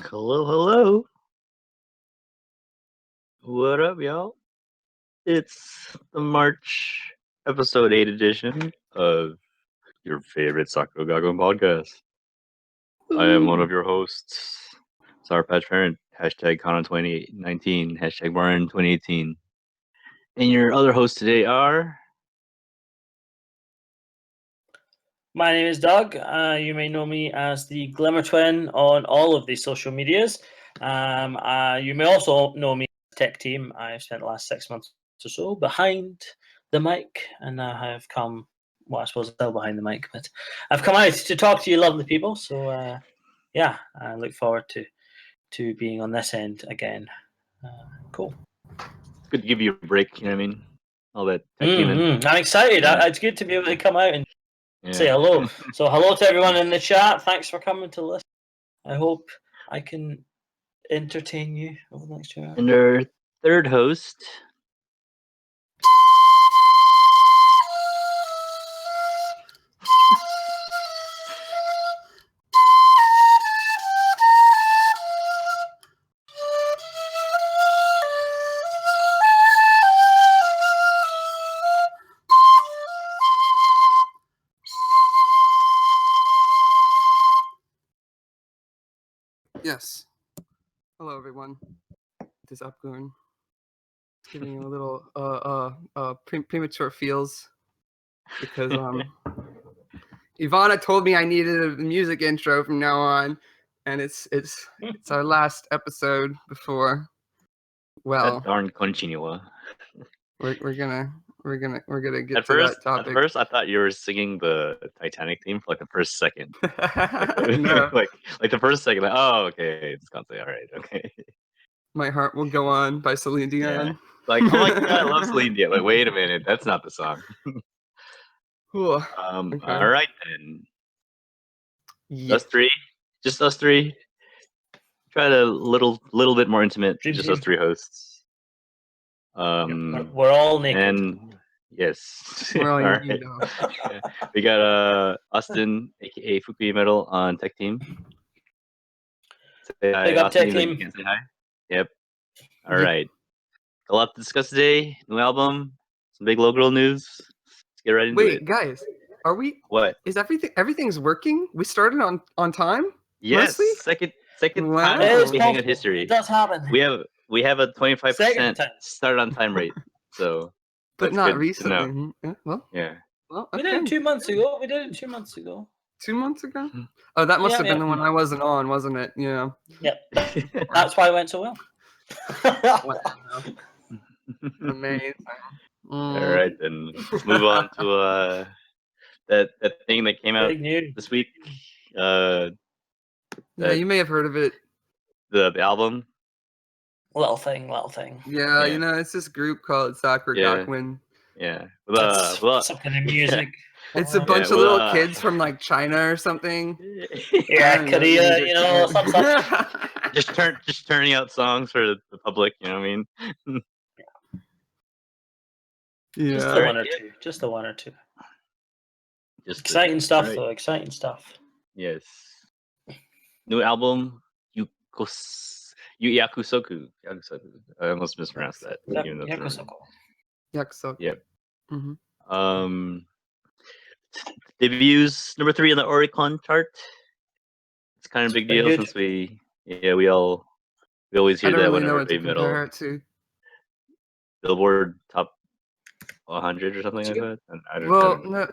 Hello. What up, y'all? It's the March episode 8 edition of your favorite Sakugagon podcast. I am one of your hosts, SourPatchParent, hashtag Conan 2019, hashtag Barn 2018. And your other hosts today are... My name is Doug. You may know me as the theGlimmerTwin on all of the social medias. You may also know me as Tech Team. I've spent the last 6 months or so behind the mic, and I have come, well, I suppose still behind the mic, but I've come out to talk to you lovely people. So, I look forward to being on this end again. Cool. It's good to give you a break, you know what I mean? All that tech teaming. I'm excited. Yeah. It's good to be able to come out and say hello. So hello to everyone in the chat. Thanks for coming to listen. I hope I can entertain you over the next 2 hours. And our third host... Yes. Hello, everyone. This is Upgoon. Giving you a little premature feels because Ivana told me I needed a music intro from now on, and it's our last episode before. Well, that darn Konnichiwa. we're gonna get At to first, that topic. At first, I thought you were singing the Titanic theme for like the first second. No. like the first second. Like, oh, okay, it's gonna say, all right, okay. My Heart Will Go On by Celine Dion. Yeah. Like, oh my god, I love Celine Dion. Like, wait a minute, that's not the song. Cool. Okay. All right then. Yeah. Us three, just us three. Try to little bit more intimate. Dream just team. us three hosts. We're all naked. And yes, We're all right. union dogs. Yeah. We got Austin, aka Fukei Metal, on Tech Team. Say hi, Big up, Austin, Tech even though Team. you can't say hi. Yep. All Yep. right. A lot to discuss today. New album, some big local news. Let's get right into it. Wait, guys, are we? What? Is everything's working? We started on time? Yes. Mostly? Second Wow. time It is in Hangout possible. history. It does happen. We have a 25% Second time. start on time rate. So But that's not good to know. recently. Well, Yeah. We okay. did it 2 months ago. 2 months ago? Oh, that must Yeah, have been yeah. the one I wasn't on, wasn't it? Yeah. Yep. That's why it went so well. Wow. Amazing. All right, then let's move on to that thing that came out Big news. this week. Yeah, you may have heard of it. The album. Little thing. Yeah, Yeah. it's this group called Sakura Yeah. Gakuin. Yeah. That's something in music. It's a bunch of little kids from like China or something. Yeah, Korea, some stuff. just turning out songs for the public, you know what I mean? Yeah. Just the one or two. Just the one or two. Exciting stuff, though. Exciting stuff. Yes. New album, Yakusoku. I almost mispronounced that. even though it's Yakusoku. Yep. Mm-hmm. Debuts number 3 on the Oricon chart. It's kind of a big deal since we always hear I don't that really know whenever what to heavy compare metal it to. Billboard top 100 or something like that. I don't Well, know. no,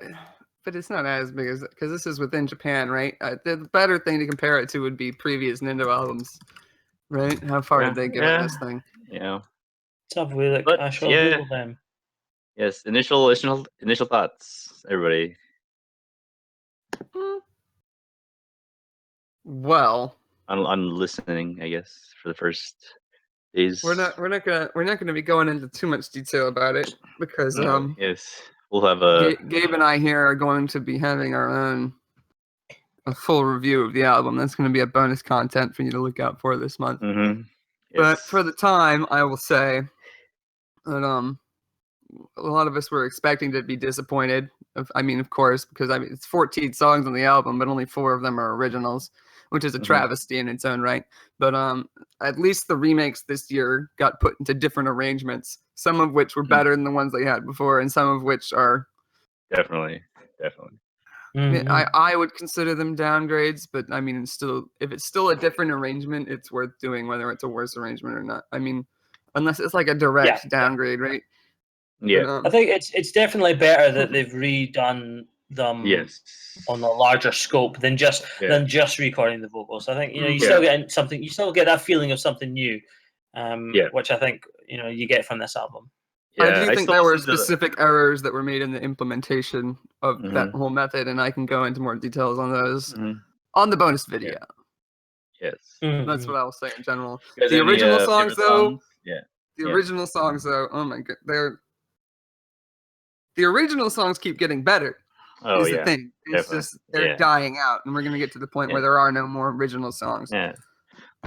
but it's not as big as because this is within Japan, right? The better thing to compare it to would be previous Nintendo albums, right? How far did they get with this thing? Yeah. I shall Google them. Yes. Initial thoughts, everybody. Well, on listening, I guess, for the first days. we're not gonna be going into too much detail about it because yes, we'll have a Gabe and I here are going to be having a full review of the album. That's going to be a bonus content for you to look out for this month. Mm-hmm. Yes. But for the time, I will say that a lot of us were expecting to be disappointed Of course, because it's 14 songs on the album, but only 4 of them are originals, which is a travesty in its own right. But at least the remakes this year got put into different arrangements, some of which were better than the ones they had before, and some of which are definitely. I would consider them downgrades, but I mean, if it's still a different arrangement, it's worth doing, whether it's a worse arrangement or not. I mean, unless it's like a direct downgrade, right? Yeah. I think it's definitely better that they've redone them on a larger scope than just recording the vocals. I think you still get something. You still get that feeling of something new, which I think you get from this album. Yeah, I do think there were specific errors that were made in the implementation of that whole method, and I can go into more details on those on the bonus video. Yes, that's what I will say in general. The original songs, though, the original songs, though, oh my god, the original songs keep getting better. Oh, is the thing. It's just they're dying out, and we're gonna get to the point where there are no more original songs. Yeah.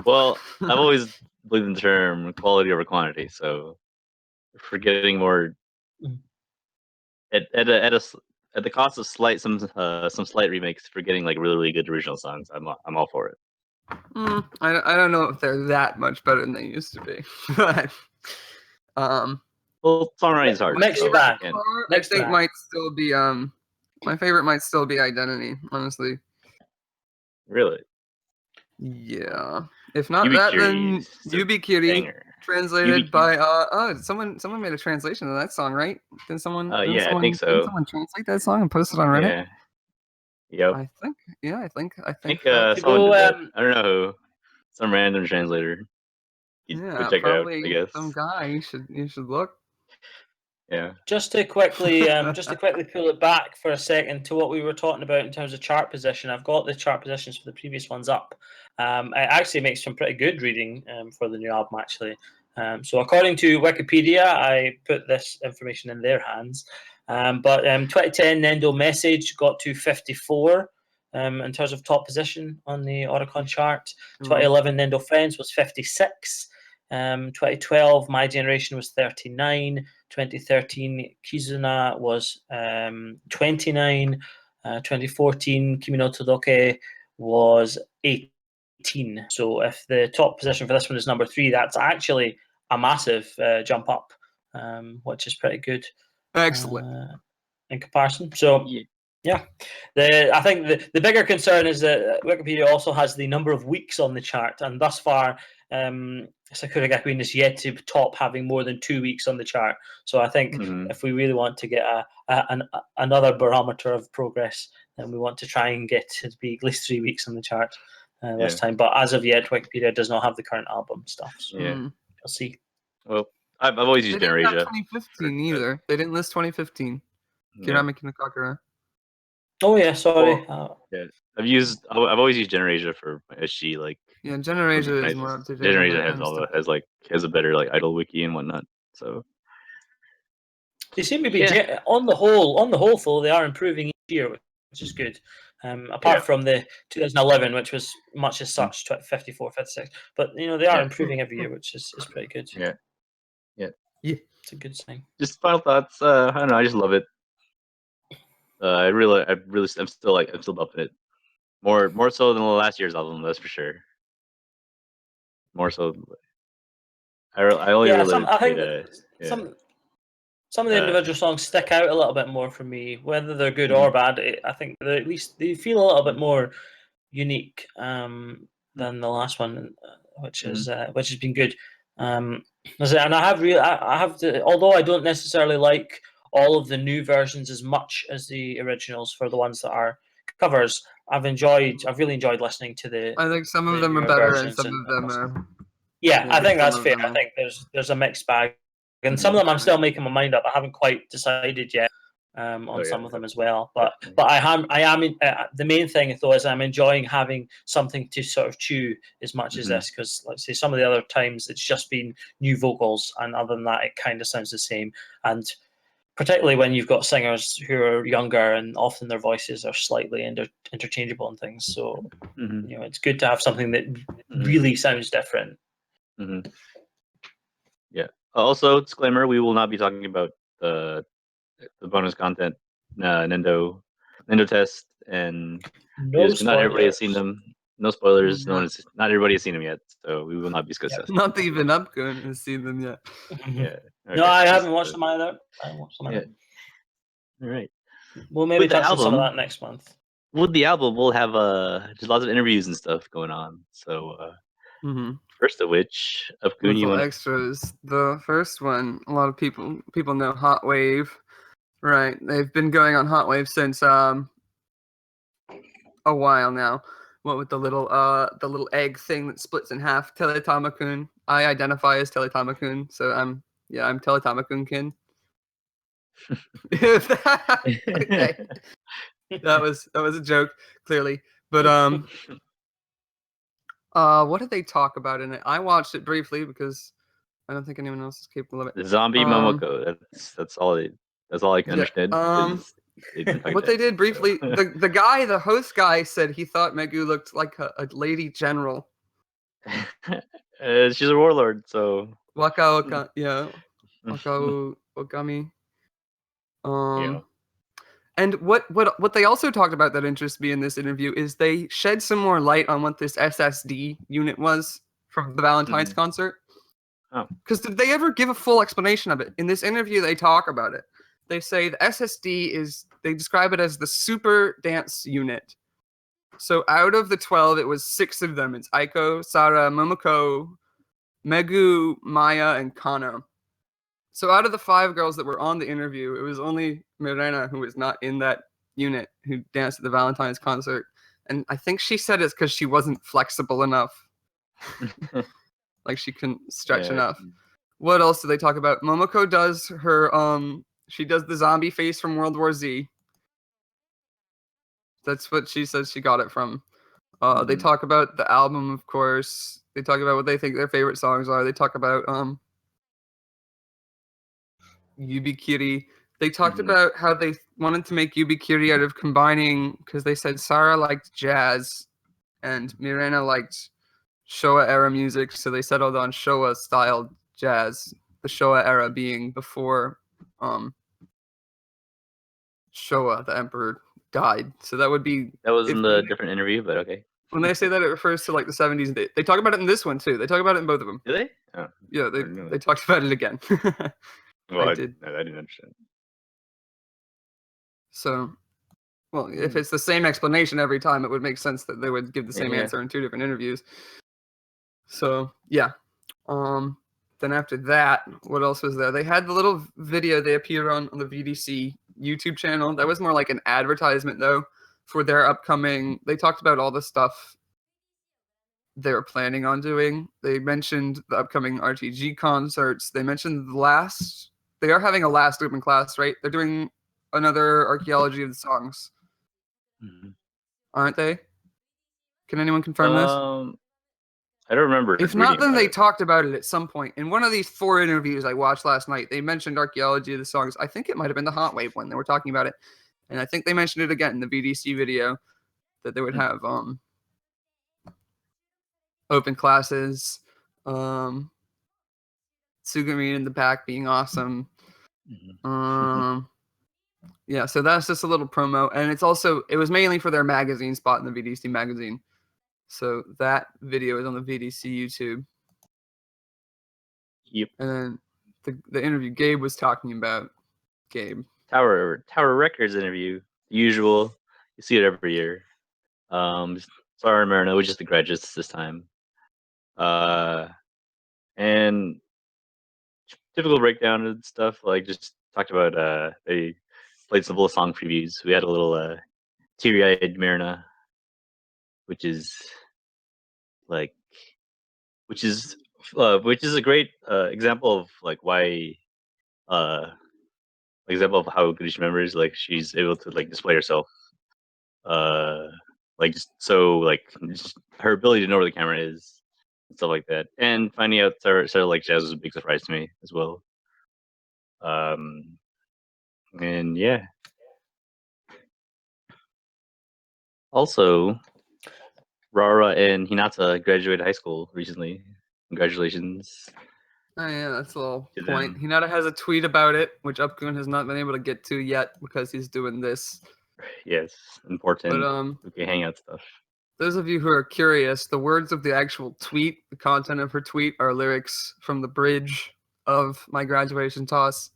Well, I've always believed in the term quality over quantity, so for getting more at the cost of some slight remakes for getting like really good original songs, I'm all for it. I don't know if they're that much better than they used to be, but well, songwriting's hard. Mixed so bag. I think might still be my favorite might still be Identity, honestly. Really? Yeah. If not that, then You Be Cutie, translated by someone made a translation of that song, right? Did someone? I think so. Did someone translate that song and post it on Reddit? Yeah. Yep. I think someone did that. I don't know who. Some random translator. Yeah, check probably it out, I guess. some guy. You should look. Yeah. Just to quickly pull it back for a second to what we were talking about in terms of chart position. I've got the chart positions for the previous ones up. It actually makes some pretty good reading for the new album, actually. So according to Wikipedia, I put this information in their hands. But 2010 Nendo Message got to 54 in terms of top position on the Oricon chart. 2011 Nendo Friends was 56. 2012 My Generation was 39. 2013 Kizuna was 29. 2014 Kimi no Todoke was 18. So if the top position for this one is number 3, that's actually a massive jump up, which is pretty good. Excellent. In comparison. So yeah. I think the bigger concern is that Wikipedia also has the number of weeks on the chart, and thus far Sakura Gakuin is yet to top having more than 2 weeks on the chart. So I think if we really want to get another barometer of progress, then we want to try and get it to be at least 3 weeks on the chart this time. But as of yet, Wikipedia does not have the current album stuff. So we'll see. Well, I've always used Generasia. They didn't have 2015 either. They didn't list 2015. Kirami Kinokakura. Oh yeah, sorry. I've always used Generasia for my SG. Like Generasia is more up to date. Generasia has a better like idle wiki and whatnot. So they seem to be on the whole though they are improving each year, which is good. Apart from the 2011, which was much as such 54, 56, but they are improving every year, which is pretty good. Yeah, it's a good sign. Just final thoughts. I don't know. I just love it. I'm still bumping it. More so than the last year's album, that's for sure. More so. Some of the individual songs stick out a little bit more for me, whether they're good or bad. I think at least they feel a little bit more unique than the last one, which has been good. And I have to, although I don't necessarily like all of the new versions as much as the originals for the ones that are covers, I've really enjoyed listening to the. I think some of them are better and some of them are. Yeah, I think that's fair. I think there's a mixed bag, and some of them I'm still making my mind up. I haven't quite decided yet on some of them as well. But I am the main thing though is I'm enjoying having something to sort of chew as much as this, because let's say some of the other times it's just been new vocals, and other than that it kind of sounds the same. And particularly when you've got singers who are younger and often their voices are slightly interchangeable and things. So it's good to have something that really sounds different. Yeah. Also, disclaimer: we will not be talking about the bonus content Nendo test, and No not everybody has seen spoilers. them. No spoilers. Yeah. Not everybody has seen them yet, so we will not be discussing. Not even Upgoon has seen them yet. Yeah. No, I haven't watched them either. I haven't watched them Yeah. either. All right. We'll maybe With the touch on some of album- that next month. With the album, we'll have just lots of interviews and stuff going on. So first of which, Upgoon, you Little want extras. The first one, a lot of people know Hot Wave, right? They've been going on Hot Wave since a while now. What with the little egg thing that splits in half? Teletamakun. I identify as Teletamakun, so I'm Teletamakun-kin. Okay. That was a joke, clearly. But what did they talk about in it? I watched it briefly because I don't think anyone else is capable of it. the zombie Momoko? That's all. That's all I can Yeah, understand. 'Cause they didn't talk what about they it, did briefly, so. the host guy said he thought Megu looked like a lady general. She's a warlord, so Waka, yeah, Waka Okami. yeah. And what they also talked about that interests me in this interview is they shed some more light on what this SSD unit was from the Valentine's Mhm. concert. Oh. Because did they ever give a full explanation of it? In this interview, they talk about it. They say the SSD they describe it as the super dance unit. So out of the 12, it was 6 of them. It's Aiko, Sara, Momoko, Megu, Maya, and Kana. So out of the 5 girls that were on the interview, it was only Mirena who was not in that unit who danced at the Valentine's concert. And I think she said it's because she wasn't flexible enough. Like she couldn't stretch Yeah. enough. What else do they talk about? Momoko does her she does the zombie face from World War Z. That's what she says she got it from. They Mhm. talk about the album, of course. They talk about what they think their favorite songs are. They talk about Yubikiri. They talked Mhm. about how they wanted to make Yubikiri out of combining, because they said Sara liked jazz and Mirena liked Showa era music, so they settled on Showa style jazz. The Showa era being before Showa, the emperor, died. So that would be That was if in the different interview, but okay. when they say that it refers to like the 70s. They talk about it in this one too. They talk about it in both of them. Do they? Oh, Yeah, I didn't know they that. talked about it again. Well, I did. I didn't understand. So, well, if it's the same explanation every time, it would make sense that they would give the same Yeah. answer in 2 different interviews. So, yeah. Then after that, what else was there? They had the little video they appeared on the VDC YouTube channel. That was more like an advertisement, though, for their upcoming. They talked about all the stuff they were planning on doing. They mentioned the upcoming RTG concerts. They mentioned they are having a last open class, right? They're doing another archaeology of the songs, Mhm. aren't they? Can anyone confirm this? I don't remember If not, reading then about they it. talked about it at some point. In one of these 4 interviews I watched last night, they mentioned archaeology of the songs. I think it might have been the Hot Wave one. They were talking about it. And I think they mentioned it again in the VDC video that they would have open classes, Sugami in the back being awesome. Mhm. Yeah, so that's just a little promo. And it was mainly for their magazine spot in the VDC magazine. So that video is on the VDC YouTube. Yep. And then the interview Gabe was talking about. Gabe. Tower Records interview. Usual. You see it every year. Sorry, Marino, we're just the graduates this time. And typical breakdown and stuff. Like just talked about they played some little song previews. We had a little teary-eyed Marina, which is like which is a great example of like why example of how good she remembers. Like she's able to like display herself like just so like just her ability to know where the camera is and stuff like that. And finding out Sarah like jazz was a big surprise to me as well. And yeah. Also, Rara and Hinata graduated high school recently. Congratulations. Oh yeah, that's a little To point. them. Hinata has a tweet about it, which Upgoon has not been able to get to yet because he's doing this. Yes, But important Fukei Hangout stuff. those of you who are curious, the words of the actual tweet, the content of her tweet, are lyrics from the bridge of my graduation toss.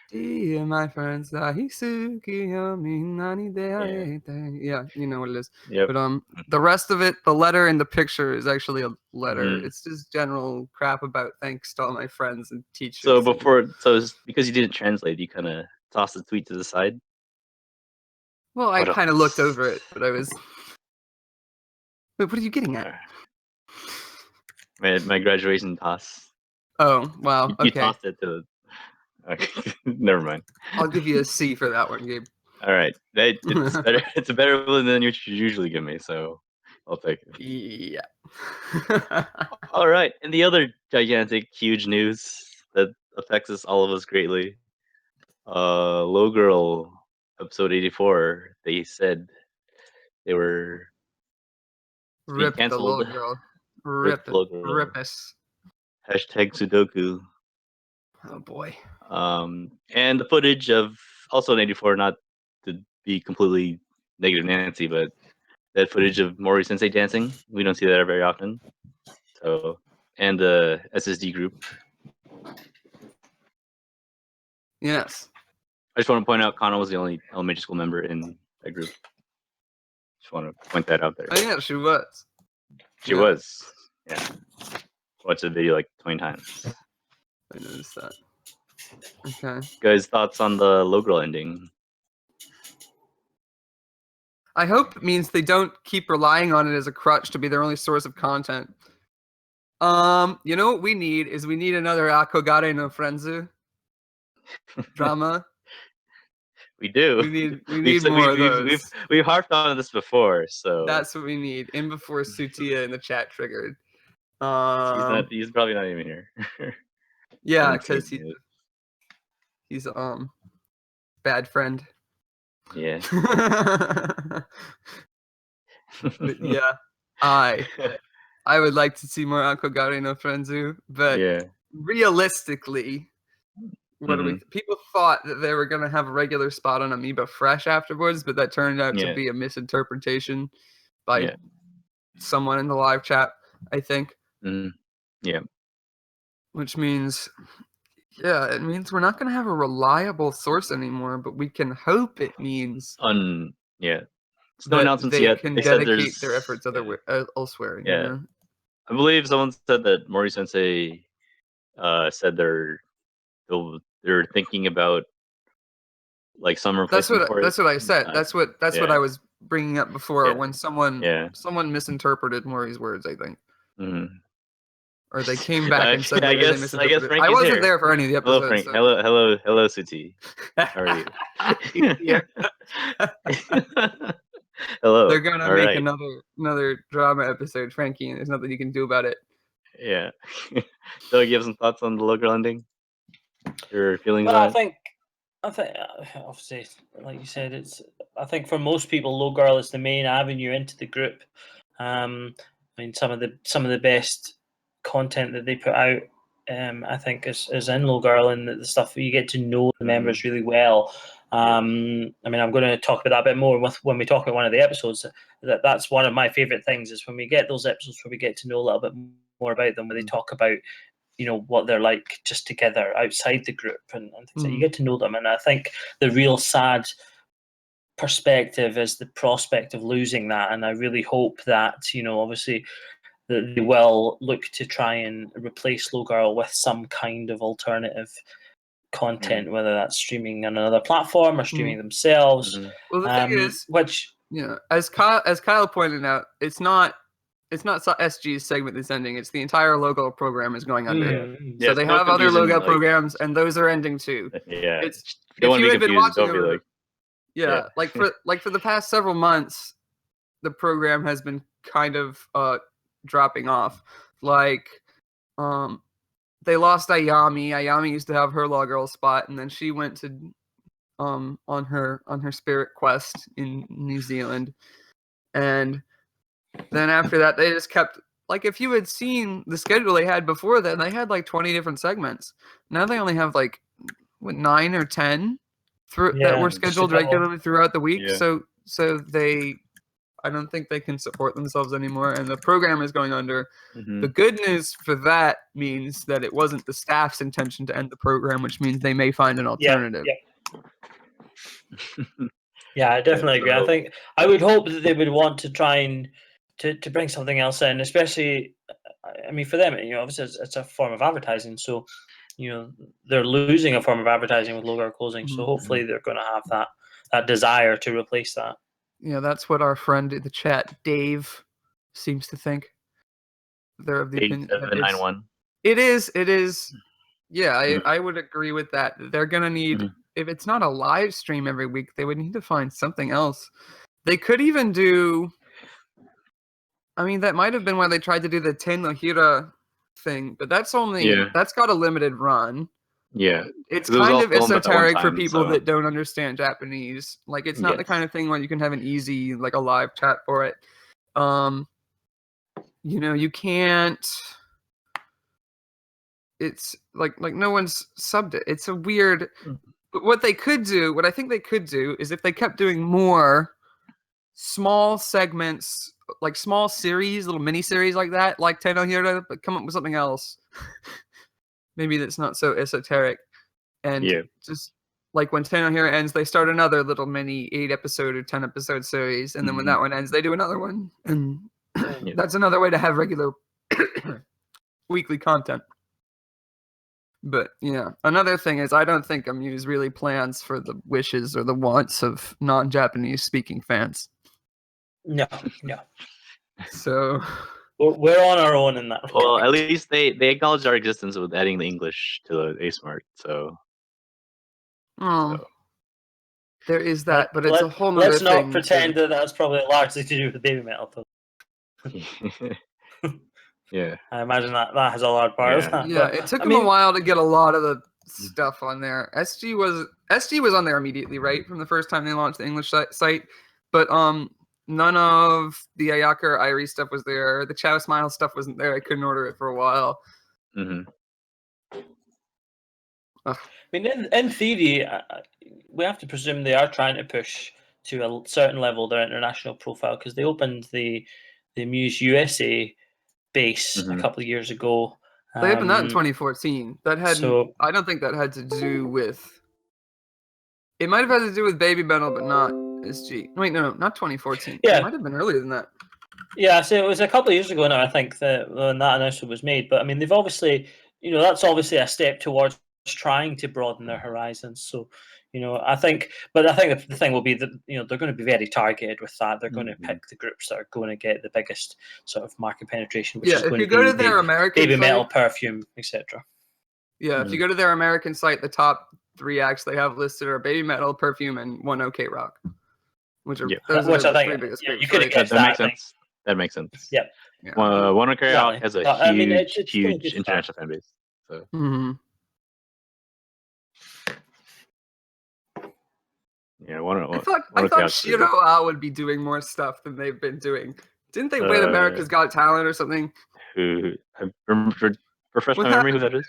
Dear my friends, yeah, you know what it is. Yep. But the rest of it, the letter in the picture is actually a letter. Mhm. It's just general crap about thanks to all my friends and teachers. So and- it's because you didn't translate, you kind of tossed the tweet to the side. well, I What kind of looked else? over it, but I was. Wait, what are you getting at? My graduation toss. Oh, wow. You Okay, tossed it to the. Okay. Never mind. I'll give you a C for that one, Gabe. All right. It's better. It's a better one than you usually give me, so I'll take it. Yeah. All right. And the other gigantic, huge news that affects all of us greatly. Low Girl episode 84. They said they were being Rip the canceled. little girl. Rip Rip the it. Low Girl. Rip us. Hashtag Sudoku. Oh boy. And the footage of also in 84, not to be completely negative Nancy, but that footage of Mori Sensei dancing. We don't see that very often. So, and the SSD group. Yes. I just want to point out Kana was the only elementary school member in that group. Just want to point that out there. Oh yeah, she was. She was. Yeah. Watched the video like 20 times. I noticed that. Okay. Guys, thoughts on the Low Girl ending? I hope it means they don't keep relying on it as a crutch to be their only source of content. You know what we need is another Akogare no Frenzu drama. We do. We need more of those. We've harped on this before, so That's what we need. In before Sutia in the chat triggered. he's probably not even here. Yeah, because he's bad friend. Yeah. But yeah, I would like to see more Akogare no Frenzu, but yeah. realistically, what do we? People thought that they were gonna have a regular spot on Amoeba Fresh afterwards, but that turned out to be a misinterpretation by someone in the live chat, I think. Yeah. Which means, it means we're not gonna have a reliable source anymore, but we can hope it means no that announcements they yet. can They said dedicate their efforts elsewhere. Yeah. You know? I believe someone said that Mori Sensei said they're thinking about like some replacement for it. That's what I said. That's what I was bringing up before when someone misinterpreted Maury's words, I think. Or they came back and said maybe they misinterpreted. I wasn't there for any of the episodes. Hello, Frank. So. Hello, Suti. How are you? Hello. They're gonna make another drama episode, Frankie, and there's nothing you can do about it. Yeah. So you have some thoughts on the Low Girl ending? Your feelings Well, on I think obviously, like you said, I think for most people, Low Girl is the main avenue into the group. I mean, some of the best content that they put out, I think, is in Low Girl, and the stuff where you get to know the members really well. I mean, I'm going to talk about that a bit more when we talk about one of the episodes. That's one of my favorite things is when we get those episodes where we get to know a little bit more about them, where they talk about what they're like just together outside the group and things like you get to know them. And I think the real sad perspective is the prospect of losing that. And I really hope that, obviously that they will look to try and replace Low Girl with some kind of alternative content, whether that's streaming on another platform or streaming themselves. Well, the thing is, which, as Kyle pointed out, it's not SG's segment that's ending. It's the entire Logo program is going under. So they have other Logo programs, and those are ending too. Yeah. If you had been watching, like for the past several months, the program has been kind of dropping off. Like, they lost Ayami. Ayami used to have her Law Girl spot, and then she went to on her spirit quest in New Zealand, and then after that they just kept like if you had seen the schedule they had before then, they had like 20 different segments. Now they only have like 9 or 10 that were scheduled regularly throughout the week. Yeah. So I don't think they can support themselves anymore, and the program is going under. Mm-hmm. The good news for that means that it wasn't the staff's intention to end the program, which means they may find an alternative. Yeah, I definitely agree. I think I would hope that they would want to try and to bring something else in, especially. I mean, for them, obviously it's a form of advertising, so they're losing a form of advertising with logo closing. So hopefully they're going to have that desire to replace that. Yeah, that's what our friend in the chat, Dave, seems to think. They're of the opinion that 8791. It is. Yeah, I would agree with that. They're gonna need, if it's not a live stream every week, they would need to find something else. They could even do. I mean, that might have been why they tried to do the Ten no Hira thing, but that's got a limited run. Yeah. It's kind of esoteric for people that don't understand Japanese. Like, it's not the kind of thing where you can have an easy, like, a live chat for it. You can't. It's like no one's subbed it. It's a weird. But what I think they could do is if they kept doing more small segments, like small series, little mini series like that, like Ten no Hira, but come up with something else. Maybe that's not so esoteric. And just like when Ten no Hira ends, they start another little mini 8-episode or 10-episode series, and then when that one ends, they do another one, and that's another way to have regular weekly content. But yeah, another thing is I don't think Amuse really plans for the wishes or the wants of non-Japanese speaking fans. No. So we're on our own in that. Well, at least they acknowledge our existence with adding the English to the A-Smart. So. There is that, but it's a whole nother thing. Let's not pretend that that's probably largely to do with Baby Metal. Yeah. I imagine that has a large part of that. Yeah, it took them a while to get a lot of the stuff on there. SG was on there immediately, right? From the first time they launched the English site. But none of the Ayaka or Irie stuff was there. The Chow Smile stuff wasn't there. I couldn't order it for a while. I mean, in theory, we have to presume they are trying to push to a certain level their international profile, because they opened the Muse USA base a couple of years ago. They opened that in 2014. I don't think that had to do with. It might have had to do with Baby Metal, but not SG. Wait, no, not 2014. Yeah, it might have been earlier than that. Yeah, so it was a couple of years ago now, I think, when that announcement was made. But I mean, they've obviously, that's obviously a step towards trying to broaden their horizons. So, I think the thing will be that they're going to be very targeted with that. They're going to pick the groups that are going to get the biggest sort of market penetration, which is going to be to their American Baby site, Metal, Perfume, etc. Yeah, if you go to their American site, the top 3 acts they have listed are Baby Metal, Perfume, and One OK Rock, which are which I think you could have guessed that. Makes sense. That makes sense. Yep. One OK Rock has a huge international fan base. So. Yeah, I thought Shiro would be doing more stuff than they've been doing. Didn't they win America's Got Talent or something? Refresh my memory who that is.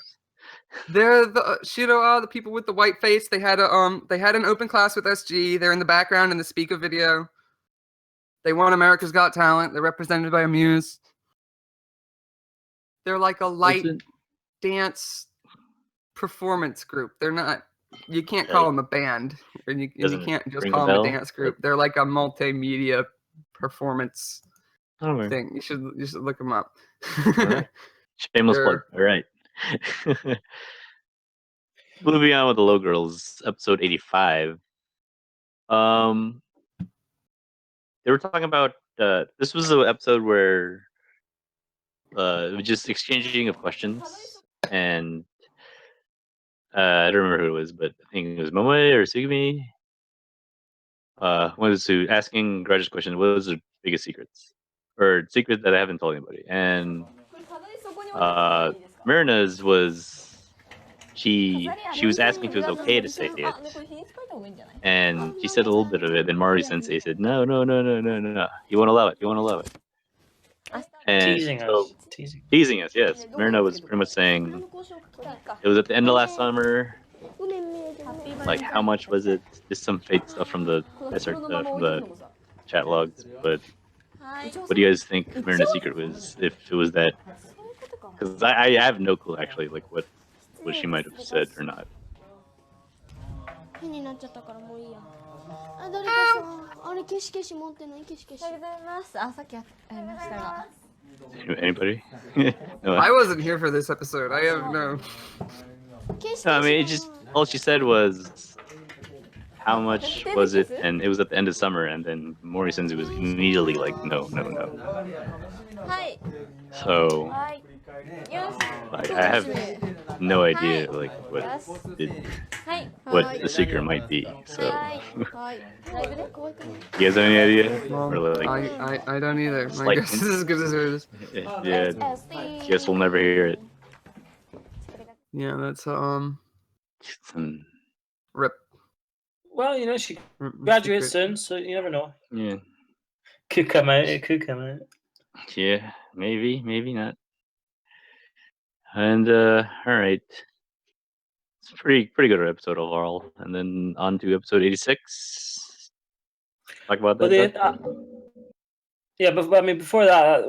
They're the Shiro, the people with the white face. They had an open class with SG. They're in the background in the speaker video. They won America's Got Talent. They're represented by Amuse. They're like a light dance performance group. They're not. You can't call them a band, and you can't just call them a dance group. They're like a multimedia performance thing. You should look them up. Right. Shameless plug. All right. Moving on with the Low Girls, episode 85. They were talking about this was the episode where just exchanging of questions, and I don't remember who it was, but I think it was Momoe or Sugimi. Wanted to asking Grudge's question: what was the biggest secrets or secret that I haven't told anybody? And Marina's was she was asking if it was okay to say it, and she said a little bit of it. Then Mari Sensei said, "No, you won't allow it. You won't allow it." And Teasing so, us. teasing us, yes. Marina was pretty much saying it was at the end of last summer. Like, how much was it? Just some fake stuff from the chat logs. But what do you guys think Marina's secret was? If it was that, because I have no clue actually, like what she might have said or not. 変になっちゃったからもういいや。あ、誰かさ、あれ消し消し持ってない消し消し。ありがとうございます。あ、さっきやりましたが。Anybody? No. I wasn't here for this episode. I have no. No, I mean, it just all she said was how much was it, and it was at the end of summer, and then Mori Senzu was immediately like, no. はい。 So はい。よし。 like, I have no idea like what the secret might be. So you guys have any idea? Well, Or, like, I don't either. My like- guess is as good as hers. yeah, guess we'll never hear it. Yeah, that's Hmm, rip. Well, you know, she rip graduates secret. soon, so you never know. yeah, Could come out. It could come out. yeah, maybe not. And all right, it's a pretty good episode overall. And then on to episode 86. Talk about Well, that. they, Doug? yeah, but I mean, before that,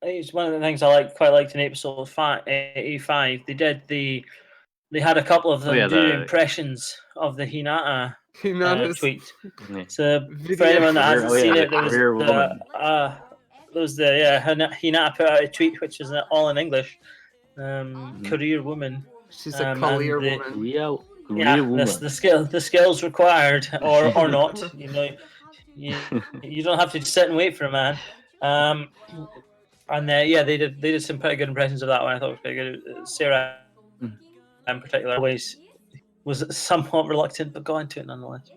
it's one of the things I quite liked in episode 85. They had a couple of them yeah, do the- impressions of the Hinata Hinata's tweet. Yeah. So video. for anyone that hasn't Oh, yeah, seen the it, there was career woman. Hinata put out a tweet which is all in English. Career woman. She's a and career the- woman. Real Yeah, woman. the skills required, or not. You know, you don't have to just sit and wait for a man. And yeah, they did some pretty good impressions of that one. I thought it was pretty good. Sarah, in particular, was somewhat reluctant, but got into it nonetheless.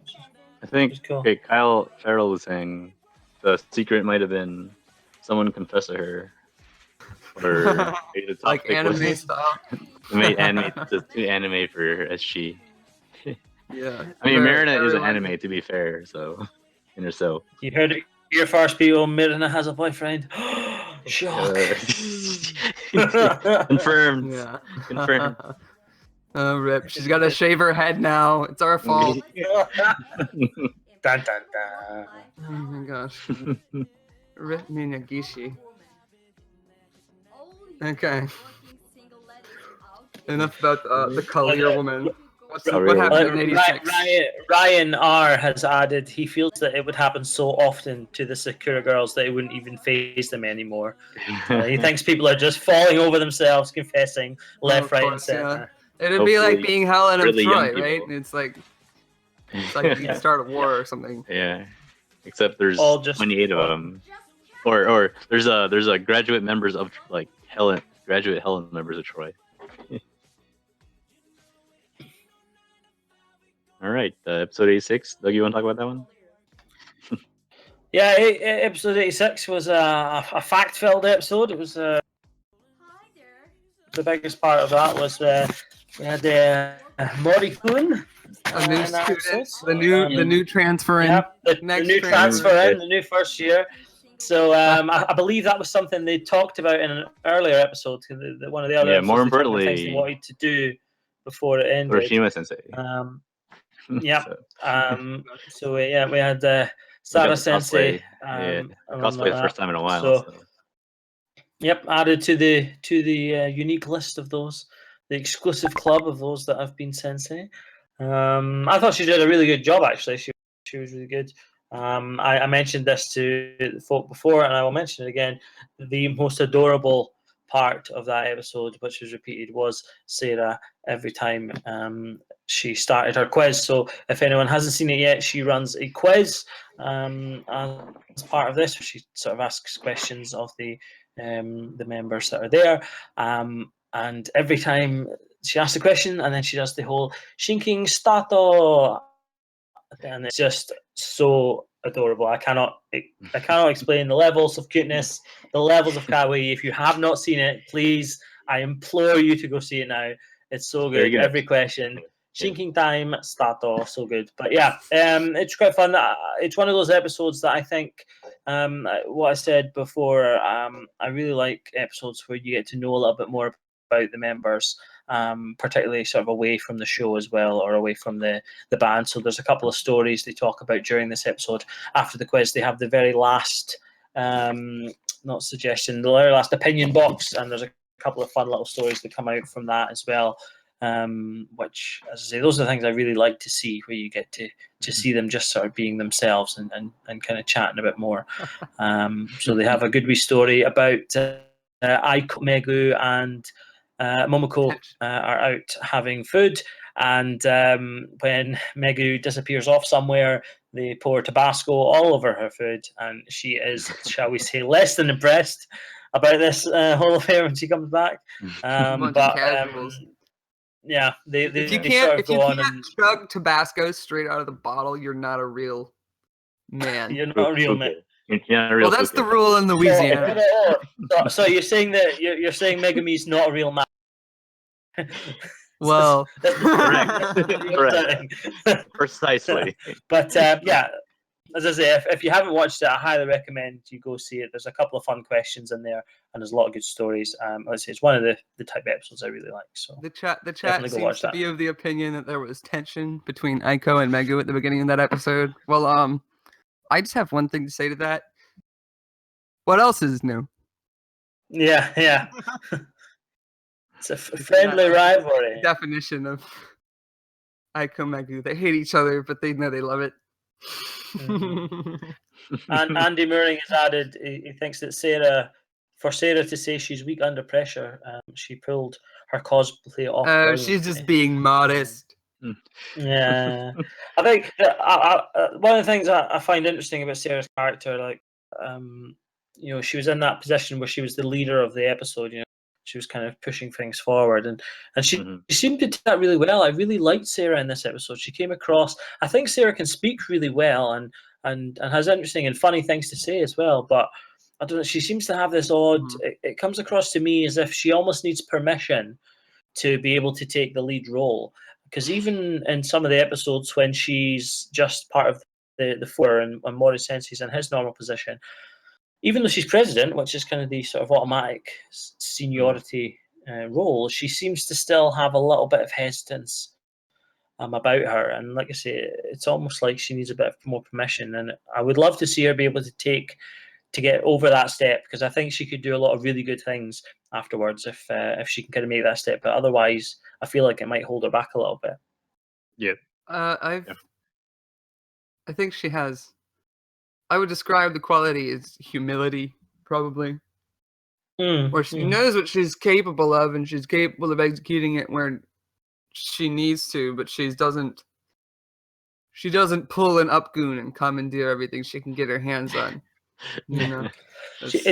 I think It's cool. okay, Kyle Farrell was saying the secret might have been someone confessed to her, or maybe the Like topic anime was style. made anime to anime for SG. Yeah. I mean, Marina is an everyone- anime, to be fair, so in herself. You heard it here first, people. Marina has a boyfriend. Shock. Confirmed. Yeah. Confirmed. Oh, rip. She's got to shave her head now. It's our fault. Dun, dun, dun. Oh my gosh. Rip Minagishi. Okay. Enough about the career woman. What happened in 86? Ryan R has added he feels that it would happen so often to the Sakura girls that it wouldn't even phase them anymore. He thinks people are just falling over themselves, confessing left, Of right, and course, center. It'd be like Hopefully being Helen really of young Troy, right? people. It's like Yeah. you start a war or something. Yeah. Except there's All just- 28 of them. Or there's a graduate members of like graduate Helen members of Troy. All right, episode 86. Doug, you want to talk about that one? Yeah, episode 86 was a fact-filled episode. It was the biggest part of that was we had Mori-kun. A new in that student, episode. the new transfer in. Yeah, the next new transfer. transfer in, the new first year. So I believe that was something they talked about in an earlier episode. One of the other Yeah, more episodes, they talked about things importantly, they wanted to do before it ended. Hiroshima Sensei. Yeah. So, So we had Sarah Sensei. along cosplay with first that. time in a while. So- Yep, added to the unique list of those, the exclusive club of those that have been sensei. I thought she did a really good job. Actually, she was really good. I mentioned this to the folk before, and I will mention it again. The most adorable part of that episode, which was repeated, was Sarah every time she started her quiz. So if anyone hasn't seen it yet, she runs a quiz as part of this. She sort of asks questions of the members that are there, and every time she asks a question, and then she does the whole shinking stato, and it's just so adorable. I cannot explain the levels of cuteness, the levels of kawaii. If you have not seen it, please, I implore you to go see it now. It's so Very good. good. Every question, Shinking time, stato, so good. But yeah, it's quite fun. It's one of those episodes that I think, what I said before, I really like episodes where you get to know a little bit more about the members, particularly sort of away from the show as well, or away from the band. So there's a couple of stories they talk about during this episode. After the quiz, they have the very last, not suggestion, the very last opinion box, and there's a couple of fun little stories that come out from that as well. Which, as I say, those are the things I really like to see, where you get to see them just sort of being themselves and kind of chatting a bit more. So they have a good wee story about Aiko, Megu, and Momoko are out having food, and when Megu disappears off somewhere, they pour Tabasco all over her food, and she is, shall we say, less than impressed about this whole affair when she comes back. Yeah, they if you sort of can't go on and chug Tabasco straight out of the bottle, you're not a real man. you're not a real man. You're not a real Well, that's the Fukei. rule in Louisiana. So you're saying that you're saying Megumi's not a real man? Well, Correct. Precisely. But yeah, as I say, if you haven't watched it, I highly recommend you go see it. There's a couple of fun questions in there, and there's a lot of good stories. Let's say it's one of the type of episodes I really like. So the chat definitely go seems watch to that. be of the opinion that there was tension between Aiko and Megu at the beginning of that episode. Well, I just have one thing to say to that. What else is new? Yeah. It's a friendly rivalry. Definition of Aiko Megu. They hate each other, but they know they love it. And Andy Mooring has added, he thinks that for Sarah to say she's weak under pressure, she pulled her cosplay off. She's just being modest. Yeah. I think one of the things I find interesting about Sarah's character, like, she was in that position where she was the leader of the episode, she was kind of pushing things forward, and she seemed to do that really well. I really liked Sarah in this episode. She came across, I think Sarah can speak really well and has interesting and funny things to say as well, but I don't know, she seems to have this odd, it comes across to me as if she almost needs permission to be able to take the lead role, because even in some of the episodes when she's just part of the four and Mori Sensei's in his normal position, even though she's president, which is kind of the sort of automatic seniority role, she seems to still have a little bit of hesitance about her. And like I say, it's almost like she needs a bit of more permission. And I would love to see her be able to get over that step, because I think she could do a lot of really good things afterwards if she can kind of make that step. But otherwise, I feel like it might hold her back a little bit. Yeah. I think she has. I would describe the quality as humility, probably. Where she knows what she's capable of, and she's capable of executing it where she needs to, but she doesn't pull an Upgoon and commandeer everything she can get her hands on. In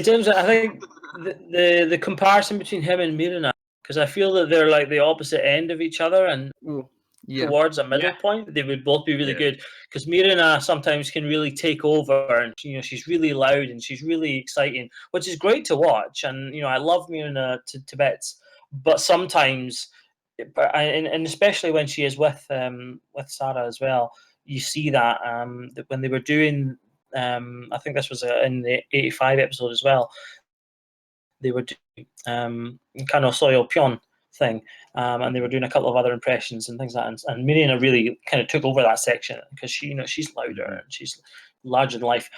terms of, I think the comparison between him and Mirina, because I feel that they're like the opposite end of each other, and towards a middle point, they would both be really good. Because Mirina sometimes can really take over, and she's really loud and she's really exciting, which is great to watch. And I love Mirina to bits, but sometimes, and especially when she is with Sarah as well, you see that when they were doing. I think this was in the 85 episode as well. They were doing Kano Soyo Pion thing, and they were doing a couple of other impressions and things like that. And Mirina really kind of took over that section because she's louder and she's larger than life.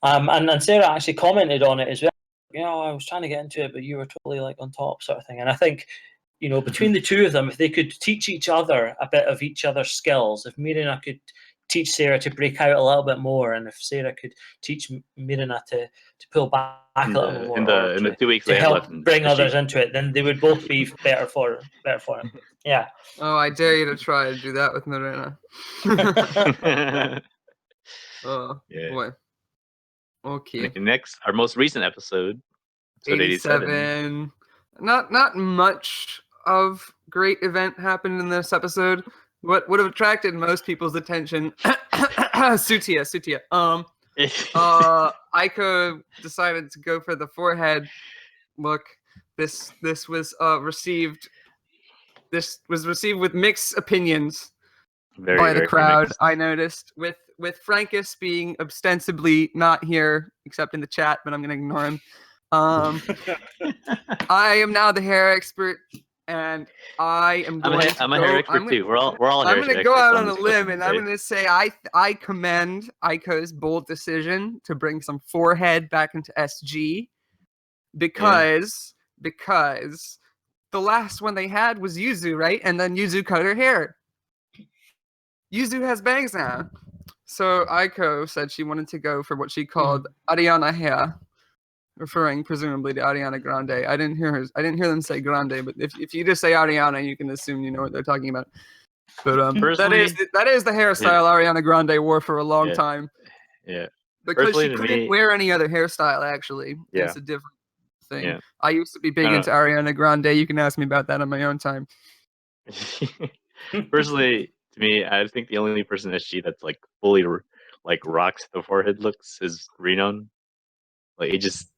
And Sarah actually commented on it as well. I was trying to get into it, but you were totally like on top, sort of thing. And I think, between the two of them, if they could teach each other a bit of each other's skills, if Mirina could teach Sarah to break out a little bit more, and if Sarah could teach Mirina to pull back a little more, in the 2 weeks to they help left, bring others into it, then they would both be better for it. Yeah. Oh, I dare you to try to do that with Mirina. Oh boy. Okay. Next, our most recent episode 87. Not much of great event happened in this episode. What would have attracted most people's attention? Sutia. Aiko decided to go for the forehead look. This was received this was received with mixed opinions Very, by the very crowd. mixed. I noticed with Frankus being ostensibly not here except in the chat, but I'm gonna ignore him. I am now the hair expert, and I am going I'm to a hair go. expert too. We're all I'm hair going to experts go out on on a this limb, and I'm debate. going to say I commend Aiko's bold decision to bring some forehead back into SG because the last one they had was Yuzu, right? And then Yuzu cut her hair. Yuzu has bangs now. So Aiko said she wanted to go for what she called Ariana hair, referring presumably to Ariana Grande. I didn't hear them say Grande, but if you just say Ariana, you can assume you know what they're talking about. But that is the hairstyle Ariana Grande wore for a long time. Yeah. Because Personally, she to couldn't me- wear any other hairstyle, actually. Yeah. It's a different thing. Yeah. I used to be big into Ariana Grande. You can ask me about that on my own time. Personally, to me, I think the only person that's like fully like rocks the forehead looks is Renon. Like it just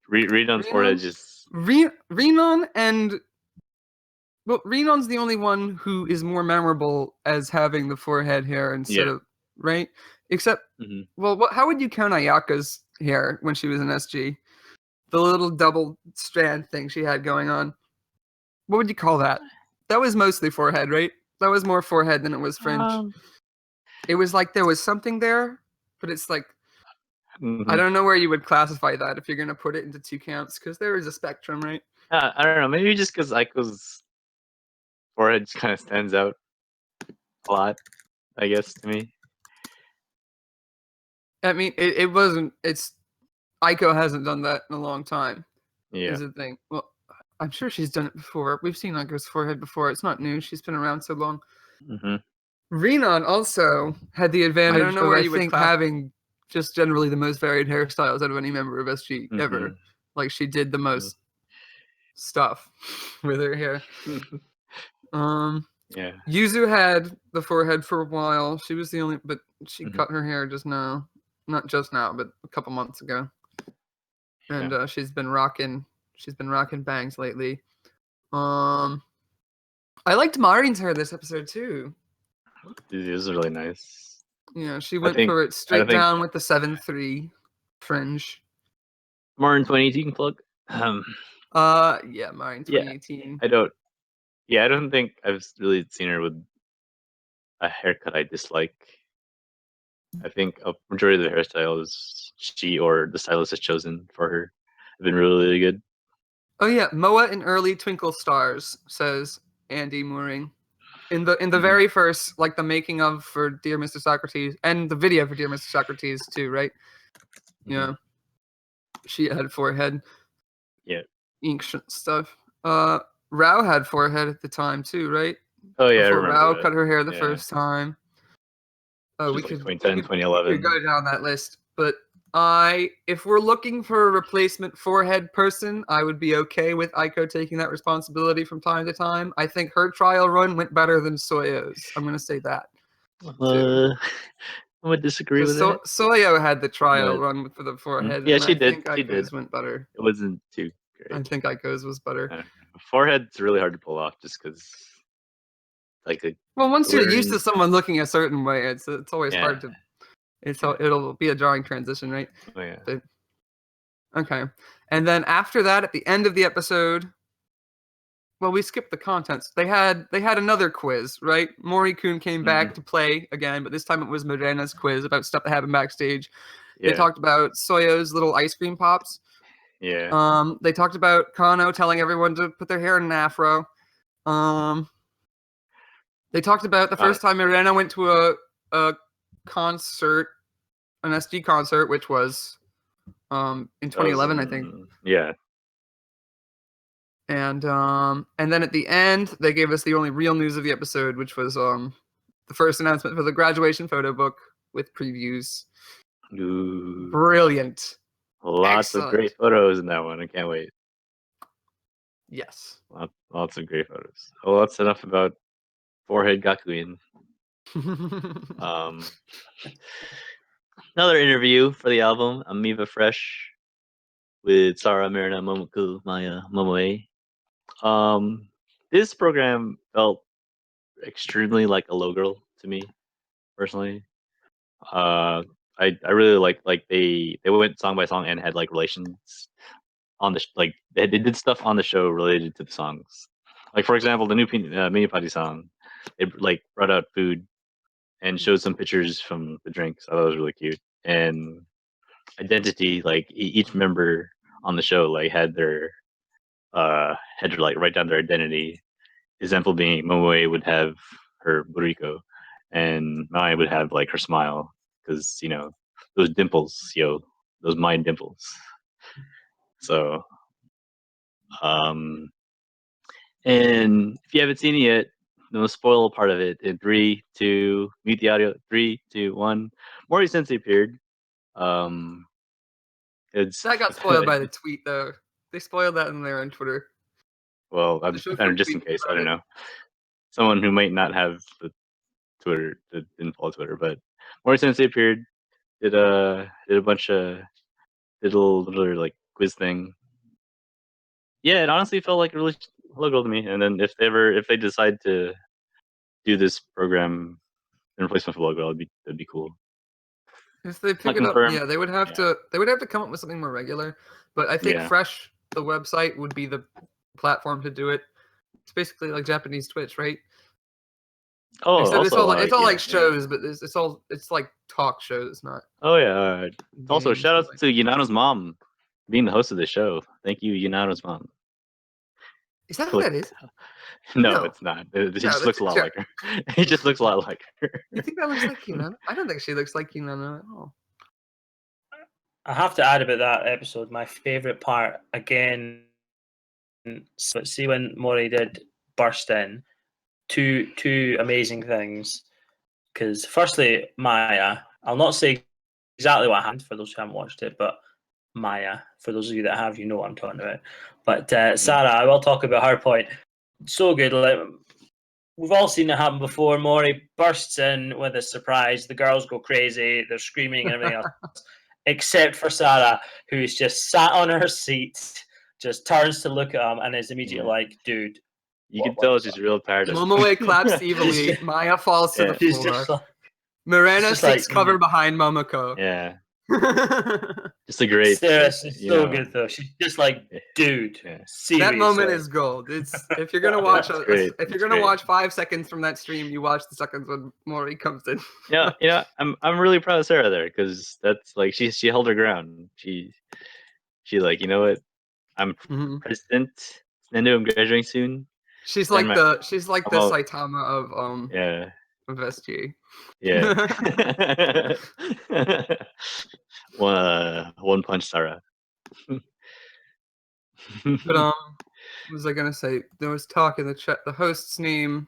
Renon's forehead just Renon and well, Renon's the only one who is more memorable as having the forehead hair instead of right. Except, well, how would you count Ayaka's hair when she was in SG? The little double strand thing she had going on. What would you call that? That was mostly forehead, right? That was more forehead than it was fringe. It was like there was something there, but it's like I don't know where you would classify that if you're gonna put it into two counts because there is a spectrum, right? I don't know. Maybe just because Aiko's forehead kind of stands out a lot, I guess, to me. I mean, it wasn't. It's Aiko hasn't done that in a long time. Yeah. Is the thing. Well, I'm sure she's done it before. We've seen Aiko's forehead before. It's not new. She's been around so long. Renon also had the advantage of, I think, having just generally the most varied hairstyles out of any member of SG ever. Like, she did the most stuff with her hair. Yeah. Yuzu had the forehead for a while. She was the only, but she cut her hair just now. Not just now, but a couple months ago. And she's been rocking bangs lately. I liked Marin's hair this episode too. It was really nice. Yeah, she went for it straight down with the 7-3 fringe. Marin 2018 plug. Yeah, Marin 2018. I don't think I've really seen her with a haircut I dislike. I think a majority of the hairstyles she or the stylist has chosen for her have been really, really good. Oh yeah, Moa in early Twinkle Stars, says Andy Mooring. In the very first, like the making of for Dear Mr. Socrates and the video for Dear Mr. Socrates too, right? Yeah. She had forehead. Yeah. Ancient stuff. Rao had forehead at the time too, right? Oh yeah, Before I remember Rao that. cut her hair the first time. Oh, we could 2010, 2011. We could go down that list, but if we're looking for a replacement forehead person, I would be okay with Aiko taking that responsibility from time to time. I think her trial run went better than Soyo's. I'm gonna say that. I would disagree with that. Soyo had the trial run for the forehead. Yeah, and she I did. think Aiko's went better. It wasn't too great. I think Aiko's was better. Forehead's really hard to pull off just because, well, once you're used to someone looking a certain way, it's always hard to. It'll be a jarring transition, right? Oh yeah. Okay, and then after that, at the end of the episode, well, we skipped the contents. They had another quiz, right? Mori-kun came back to play again, but this time it was Morena's quiz about stuff that happened backstage. Yeah. They talked about Soyo's little ice cream pops. Yeah. They talked about Kano telling everyone to put their hair in an afro. They talked about the first time Morena went to a concert, an SG concert, which was in 2011, I think. Yeah. And then at the end, they gave us the only real news of the episode, which was the first announcement for the graduation photo book with previews. Ooh. Brilliant. Lots of great photos in that one. I can't wait. Yes. Lots of great photos. Well, that's enough about Forehead Gakuin. Another interview for the album, Amoeba Fresh, with Sara, Marina, Momoku, Maya, Momoe. this program felt extremely like a low girl to me personally. I really like they went song by song and had like relations on the like they did stuff on the show related to the songs. Like for example, the new Mini Party song, it like brought out food and showed some pictures from the drinks. I thought it was really cute. And identity, like each member on the show like had to like write down their identity. Example being Momoe would have her burrito, and Mai would have like her smile, because those dimples, those mind dimples. So, and if you haven't seen it yet, no spoil part of it. In 3, 2, mute the audio. 3, 2, 1. Mori Sensei appeared. It's That got spoiled by the tweet though. They spoiled that in there on Twitter. well, just in case. I don't know. Someone who might not have the Twitter, didn't follow Twitter, but Mori Sensei appeared. Did a bunch of little like quiz thing. Yeah, it honestly felt like a really hello girl to me. And then if they decide to do this program in replacement for logo, that'd be cool. If they pick Not it up, confirmed. yeah, they would have to come up with something more regular. But I think Fresh, the website, would be the platform to do it. It's basically like Japanese Twitch, right? Oh, except also, it's all like shows, but it's like talk shows, not. Oh yeah. Also, shout out to Yunano's mom being the host of the show. Thank you, Yunano's mom. Is that who that is? No, it's not. It just looks a lot like her. It just looks a lot like her. You think that looks like Yunano? I don't think she looks like Yunano at all. I have to add about that episode. My favorite part again. See when Mori did burst in, two amazing things. Because firstly, Maya. I'll not say exactly what happened for those who haven't watched it, but Maya, for those of you that have, you know what I'm talking about. But Sarah, I will talk about her point. So good. Like, we've all seen it happen before. Mori bursts in with a surprise. The girls go crazy. They're screaming and everything else. Except for Sarah, who's just sat on her seat, just turns to look at him and is immediately like, dude. You can tell she's real tired. Momoe claps evilly. Maya falls to the floor. Mirena sits covered behind Momoko. Yeah. Just a great. Seriously, so good though. She's just like, dude. Yeah. That moment is gold. It's if you're gonna watch if you're gonna watch 5 seconds from that stream, you watch the seconds when Mori comes in. Yeah. I'm really proud of Sarah there, because that's like she held her ground. She like, you know what? I'm president. Nintendo, I'm graduating soon. She's like the Saitama of SG. Yeah. One punch Sarah. But what was I gonna say? There was talk in the chat. The host's name,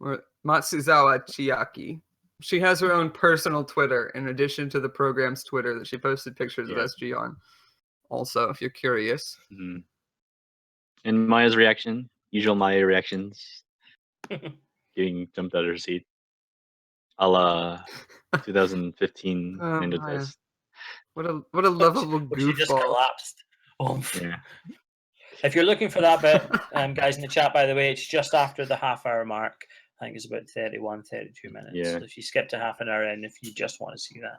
or Matsuzawa Chiaki. She has her own personal Twitter in addition to the program's Twitter that she posted pictures of SG on. Also, if you're curious. Mm-hmm. And Maya's reaction, usual Maya reactions, getting jumped out of her seat, a la 2015 Nintendo Test. What a lovable goofball! She just collapsed. Yeah. If you're looking for that bit, guys in the chat, by the way, it's just after the half-hour mark. I think it's about 31, 32 minutes. Yeah. So if you skipped a half an hour in, if you just want to see that,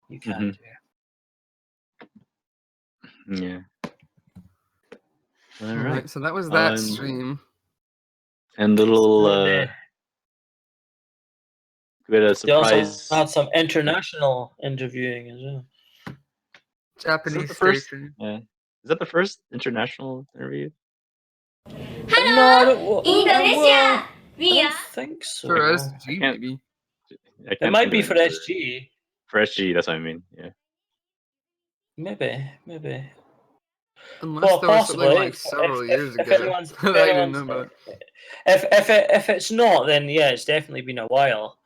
you can do. Yeah. All right. So that was that stream. And little we had a surprise. They also had some international interviewing as well. Japanese station. Yeah. Is that the first international interview? Hello, Indonesia. I don't think so. For SG, maybe. It might be for SG. For SG, that's what I mean. Yeah. Maybe. Unless there was something like several years ago that I didn't know about. If it's not, then yeah, it's definitely been a while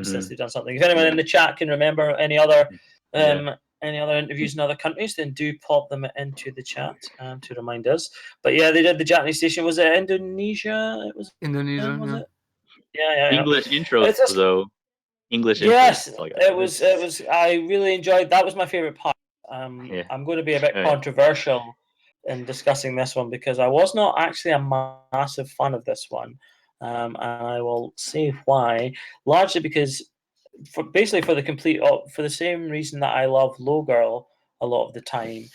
since they've done something. If anyone in the chat can remember any other interviews in other countries, then do pop them into the chat to remind us. But yeah, they did the Japanese station. Was it Indonesia? It was Indonesia. was it? Yeah. English intros though. English. Yes, intros, like it was. I really enjoyed. That was my favorite part. I'm going to be a bit controversial in discussing this one because I was not actually a massive fan of this one, and I will say why. Largely because, for the same reason that I love Low Girl a lot of the time,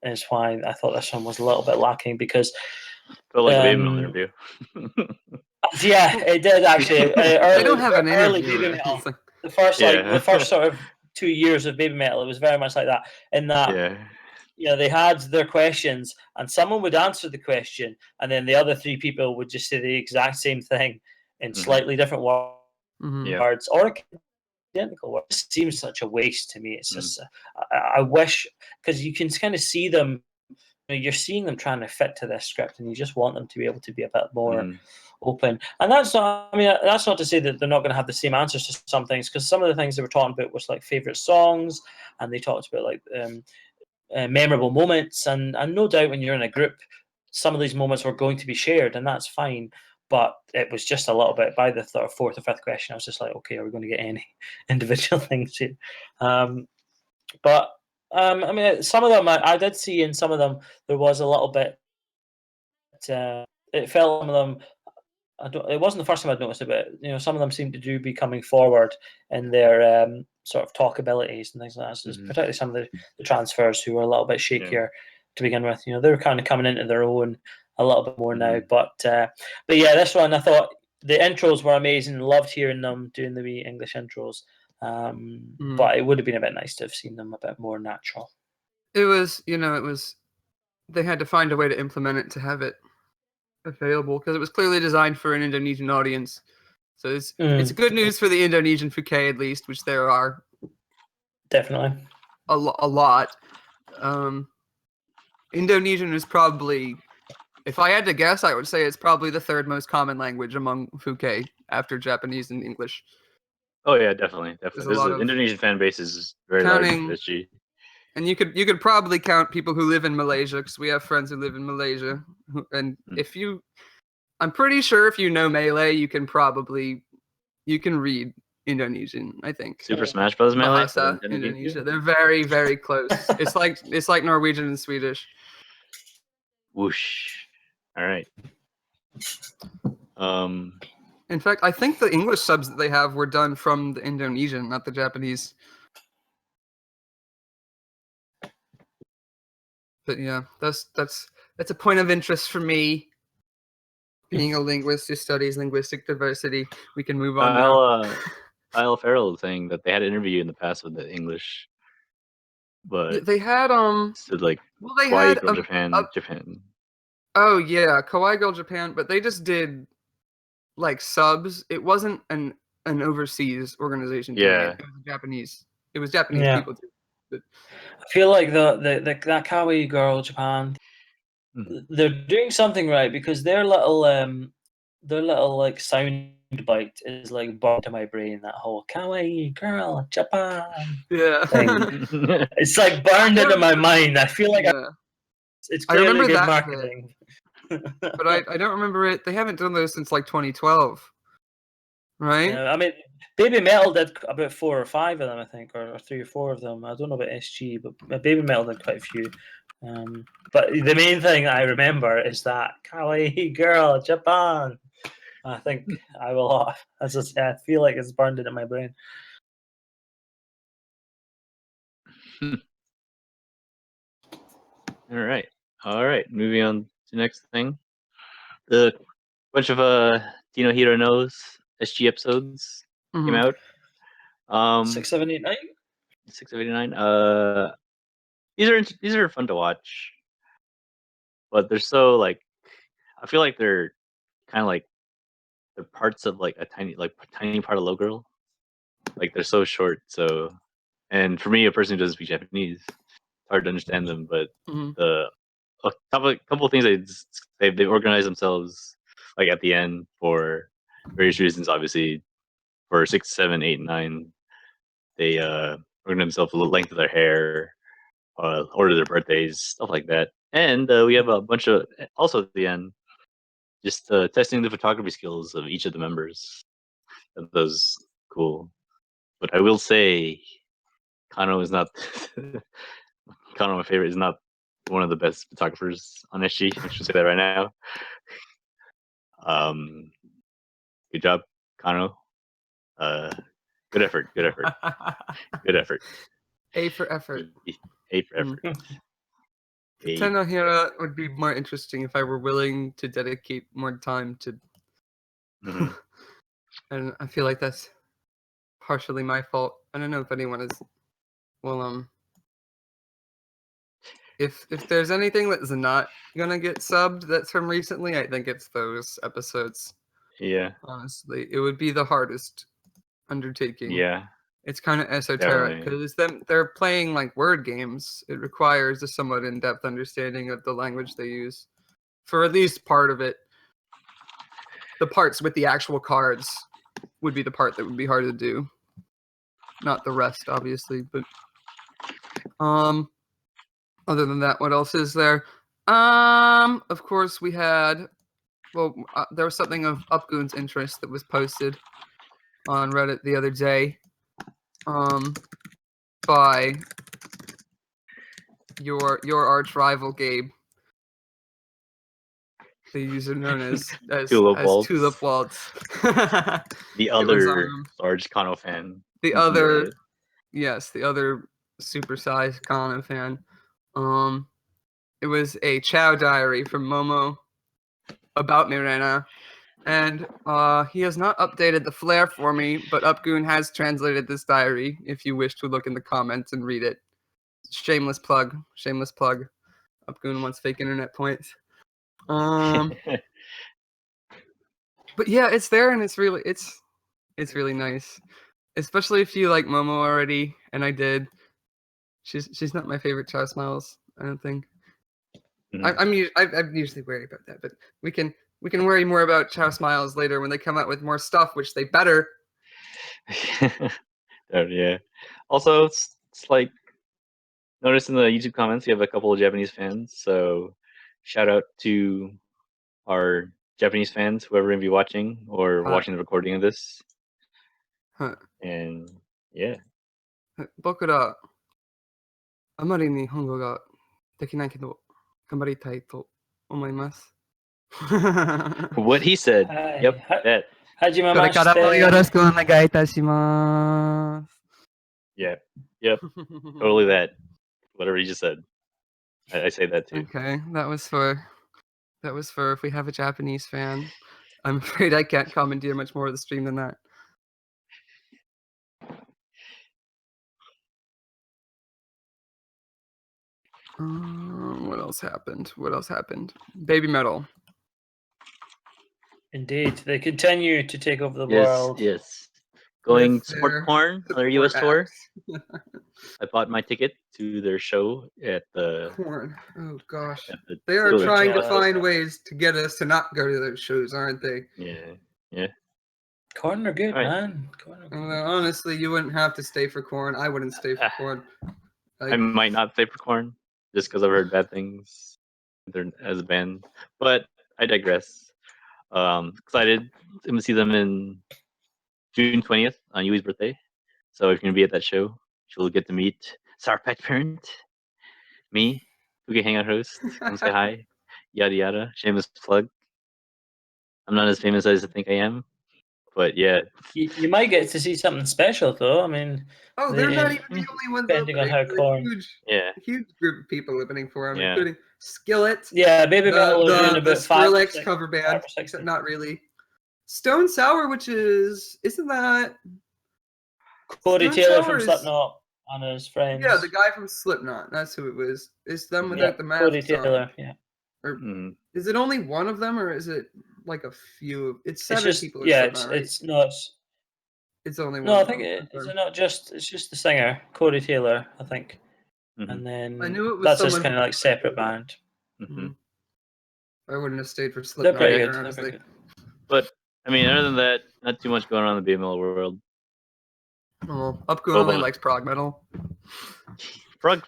is why I thought this one was a little bit lacking because. Felt like a baby metal interview. Yeah, it did actually. They don't have an early interview. Baby Right? Metal, It's like, the first sort of 2 years of Baby Metal, it was very much like that. In that, yeah. they had their questions, and someone would answer the question, and then the other three people would just say the exact same thing in slightly different words mhm. Yeah. or identical words. It seems such a waste to me. It's just, I wish, because you can kind of see them. You're seeing them trying to fit to this script, and you just want them to be able to be a bit more open. And that's not. I mean, that's not to say that they're not going to have the same answers to some things, because some of the things they were talking about was like favorite songs, and they talked about like memorable moments, and no doubt when you're in a group, some of these moments were going to be shared, and that's fine. But it was just a little bit by the fourth or fifth question, I was just like, okay, are we going to get any individual things here? But I mean, some of them I did see in some of them there was a little bit. It felt some of them. It wasn't the first time I'd noticed it, but some of them seem to be coming forward in their sort of talk abilities and things like that. So particularly some of the transfers who were a little bit shakier to begin with. They were kind of coming into their own a little bit more now. But yeah, this one I thought the intros were amazing. Loved hearing them doing the wee English intros. But it would have been a bit nice to have seen them a bit more natural. It was, they had to find a way to implement it to have it available because it was clearly designed for an Indonesian audience. So it's good news for the Indonesian Fukei, at least, which there are definitely a lot. Indonesian is probably, if I had to guess, I would say it's probably the third most common language among Fukei after Japanese and English. Oh yeah, definitely. There's a lot The of Indonesian fan base is very large for SG. And you could probably count people who live in Malaysia, because we have friends who live in Malaysia. And I'm pretty sure if you know Malay, you can read Indonesian, I think. Super Smash Bros. Melee. Bahasa Indonesia. They're very, very close. It's like Norwegian and Swedish. Whoosh. All right. In fact, I think the English subs that they have were done from the Indonesian, not the Japanese. But yeah, that's a point of interest for me. Being a linguist who studies linguistic diversity, we can move on now. Kyle Farrell saying that they had an interview in the past with the English, but they had said like they Kawaii had Girl Japan. Oh yeah, Kawaii Girl Japan, but they just did like subs. It wasn't an overseas organization doing it. It was Japanese. It was Japanese people too. But I feel like that Kawaii Girl Japan, they're doing something right because their little like sound bite is like burned to my brain. That whole Kawaii Girl Japan thing. It's like burned into my mind. I feel like it's clearly good marketing. But I don't remember it. They haven't done those since like 2012, right? Yeah, I mean, Baby Metal did about 4 or 5 of them, I think, or 3 or 4 of them. I don't know about SG, but Baby Metal did quite a few. But the main thing I remember is that Kawaii Girl Japan. I think I will. As I say, I feel like it's burned into my brain. All right. Moving on to the next thing. The bunch of Dino Hero knows SG episodes came out. 6, 7, 8, 9. 6 of 89. These are fun to watch, but they're so like, I feel like they're kind of like they're parts of like a tiny part of Low Girl. Like they're so short. So, and for me, a person who doesn't speak Japanese, it's hard to understand them. But a couple of things they've organized themselves like at the end for various reasons. Obviously, for 6, 7, 8, 9, they organize themselves the length of their hair, order their birthdays, stuff like that. And we have a bunch of also at the end, just testing the photography skills of each of the members. That was cool. But I will say, Kano is not Kano. My favorite is not one of the best photographers on SG. I should say that right now. Good job, Kano. Good effort. Good effort. Good effort. A for effort. A for effort. A. Tenohira would be more interesting if I were willing to dedicate more time to. Mhm. And I feel like that's partially my fault. I don't know if anyone is. Well, if there's anything that's not gonna get subbed that's from recently, I think it's those episodes. Yeah. Honestly, it would be the hardest undertaking. Yeah. It's kind of esoteric Definitely. because they're playing like word games. It requires a somewhat in-depth understanding of the language they use for at least part of it. The parts with the actual cards would be the part that would be hard to do, not the rest, obviously. But other than that, what else is there? Of course, we had. Well, there was something of Upgoon's interest that was posted on Reddit the other day. By your arch rival Gabe, the user known as Tulip Waltz. The other large Kano fan. The other, yes, the other supersized Kano fan. It was a Chow diary from Momo about Mirena, and he has not updated the flare for me, but Upgoon has translated this diary. If you wish to look in the comments and read it, shameless plug. Upgoon wants fake internet points. But yeah, it's there, and it's really nice, especially if you like Momo already, and I did. She's not my favorite Chow Smiles, I don't think. I'm usually worried about that, but we can worry more about Chow Smiles later when they come out with more stuff, which they better. Yeah. Also, it's like notice in the YouTube comments you have a couple of Japanese fans, so shout out to our Japanese fans, whoever may be watching or watching the recording of this. And yeah. 僕らあまり日本語ができないけど頑張りたいと思います。What he said. Yep. That. これからもよろしくお願いいたします。Yeah. Yep. Totally that. Whatever he just said. I say that too. Okay, that was for if we have a Japanese fan. I'm afraid I can't commandeer much more of the stream than that. What else happened? Baby Metal. Indeed, they continue to take over the world. Yes. Going support Korn on their US tour. I bought my ticket to their show at the Korn. Oh gosh, they are trying to find ways to get us to not go to those shows, aren't they? Yeah. Korn are good, man. Honestly, you wouldn't have to stay for Korn. I wouldn't stay for Korn. I might not stay for Korn just because I've heard bad things as a band, but I digress. Excited to see them in June 20th on Yui's birthday. So if you're gonna be at that show, you'll get to meet SourPatchParent, me, Fukei Hangout host. Come say hi, yada yada. Shameless plug. I'm not as famous as I think I am, but yeah. You might get to see something special though. I mean, they're not even the only ones depending on how Korn. Huge group of people opening for them, including Skillet. Yeah, Baby Metal are doing about Skrillex cover band, except not really. Stone Sour, which isn't that Cody Taylor from Slipknot and his friends? Yeah, the guy from Slipknot. That's who it was. It's them without the mask. Cody Taylor, yeah. Or is it only one of them, or is it like a few? It's 7 people. Yeah, Slipknot, it's not. It's only one. No, I think it's not just. It's just the singer, Cody Taylor, I think. And then I knew it was that's just kind of like separate band. I wouldn't have stayed for Slipknot. They're pretty good. But I mean, other than that, not too much going on in the BML world. Upgoon only likes prog metal. Prog's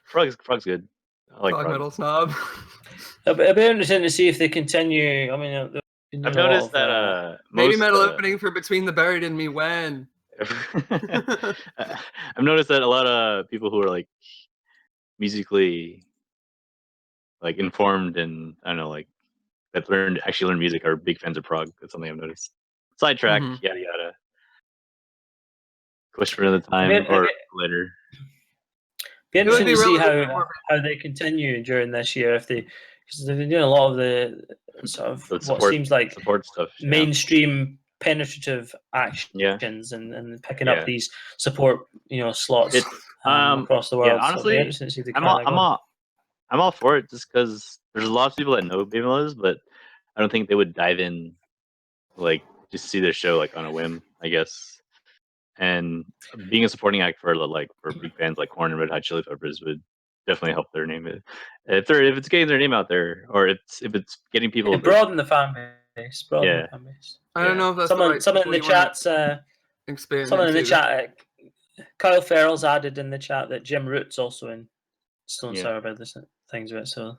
good. I like prog metal snob. It'll be interesting to see if they continue. I mean, I've noticed that Baby Metal opening for Between the Buried and Me when. I've noticed that a lot of people who are like musically like informed and I don't know, like that actually learned music are big fans of prog. That's something I've noticed. Sidetrack, yada yada. Question for another time or later. Be interesting to see relevant how they continue during this year because they've been doing a lot of the sort of what seems like support stuff, mainstream penetrative actions and picking up these support slots across the world. Yeah, honestly, so it'll be interesting to see the I'm all for it just because there's a lot of people that know Baby Mellows, but I don't think they would dive in like just see their show like on a whim, I guess. And being a supporting act for big fans like Korn and Red Hot Chili Peppers would definitely help their name. If it's getting their name out there, or if it's getting people broaden the fan base. The fan base. I don't know if that's someone in the chats. Someone in the chat. Kyle Farrell's added in the chat that Jim Root's also in Stone Sour about this things of it. So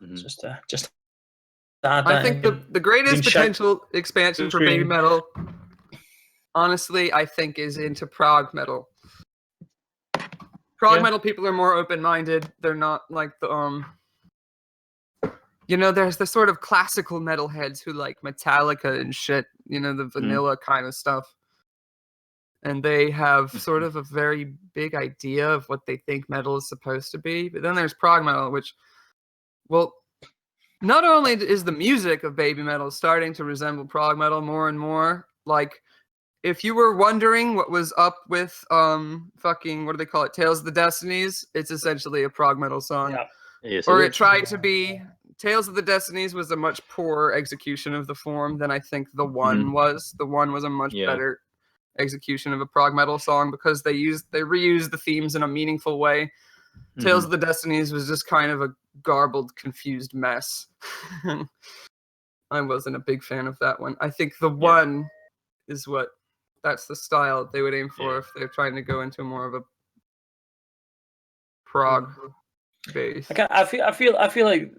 just I think the greatest potential expansion for baby metal, honestly, I think is into prog metal. Prog metal people are more open-minded. They're not like the there's the sort of classical metalheads who like Metallica and shit. The vanilla kind of stuff. And they have sort of a very big idea of what they think metal is supposed to be. But then there's prog metal, which, well, not only is the music of baby metal starting to resemble prog metal more and more, like, if you were wondering what was up with what do they call it, Tales of the Destinies, it's essentially a prog metal song. Yeah. Yes, or it tried to be. Tales of the Destinies was a much poorer execution of the form than I think The One was. The One was a much better execution of a prog metal song because they reused the themes in a meaningful way. Tales of the Destinies was just kind of a garbled, confused mess. I wasn't a big fan of that one. I think The One is that's the style they would aim for if they're trying to go into more of a prog base. I feel like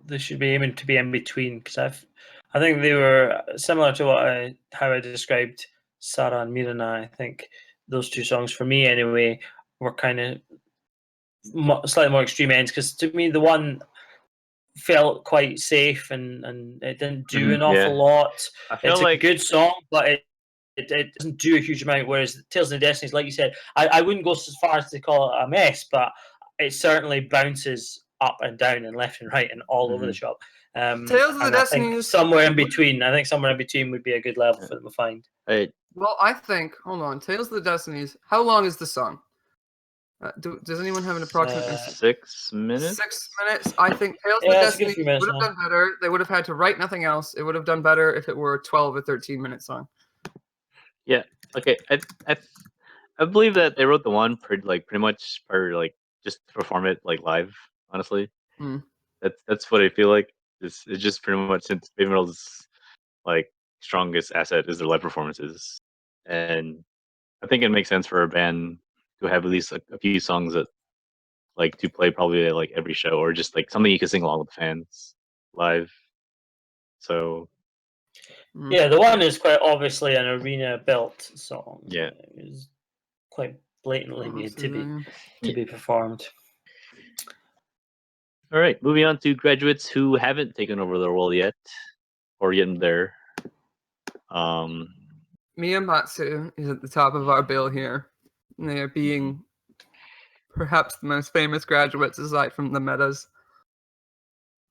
they should be aiming to be in between because I think they were similar to how I described Sarah and Mirana. I think those two songs, for me anyway, were kind of slightly more extreme ends because to me the one felt quite safe and it didn't do an awful lot. It's a good song, but it doesn't do a huge amount. Whereas Tales of the Destinies, like you said, I wouldn't go as far as to call it a mess, but it certainly bounces up and down and left and right and all over the shop. Tales of the Destinies, somewhere in between. I think somewhere in between would be a good level for them to find. Well, I think. Hold on, Tales of the Destinies. How long is the song? Does anyone have an approximate? 6 minutes. 6 minutes. I think Tales of the Destinies would have done better. They would have had to write nothing else. It would have done better if it were a 12 or 13-minute song. Yeah. Okay. I believe that they wrote The One pretty much just to perform it live. Honestly, that's what I feel like. It's just pretty much since Baby Metal's strongest asset is their live performances, and I think it makes sense for a band to have at least a few songs that to play probably at every show, or just something you can sing along with the fans live. So yeah, The One is quite obviously an arena built song. Yeah, it was quite blatantly made to be performed. All right, moving on to graduates who haven't taken over the role yet, or yet there. Miyamatsu is at the top of our bill here. They are being perhaps the most famous graduates aside from the metas.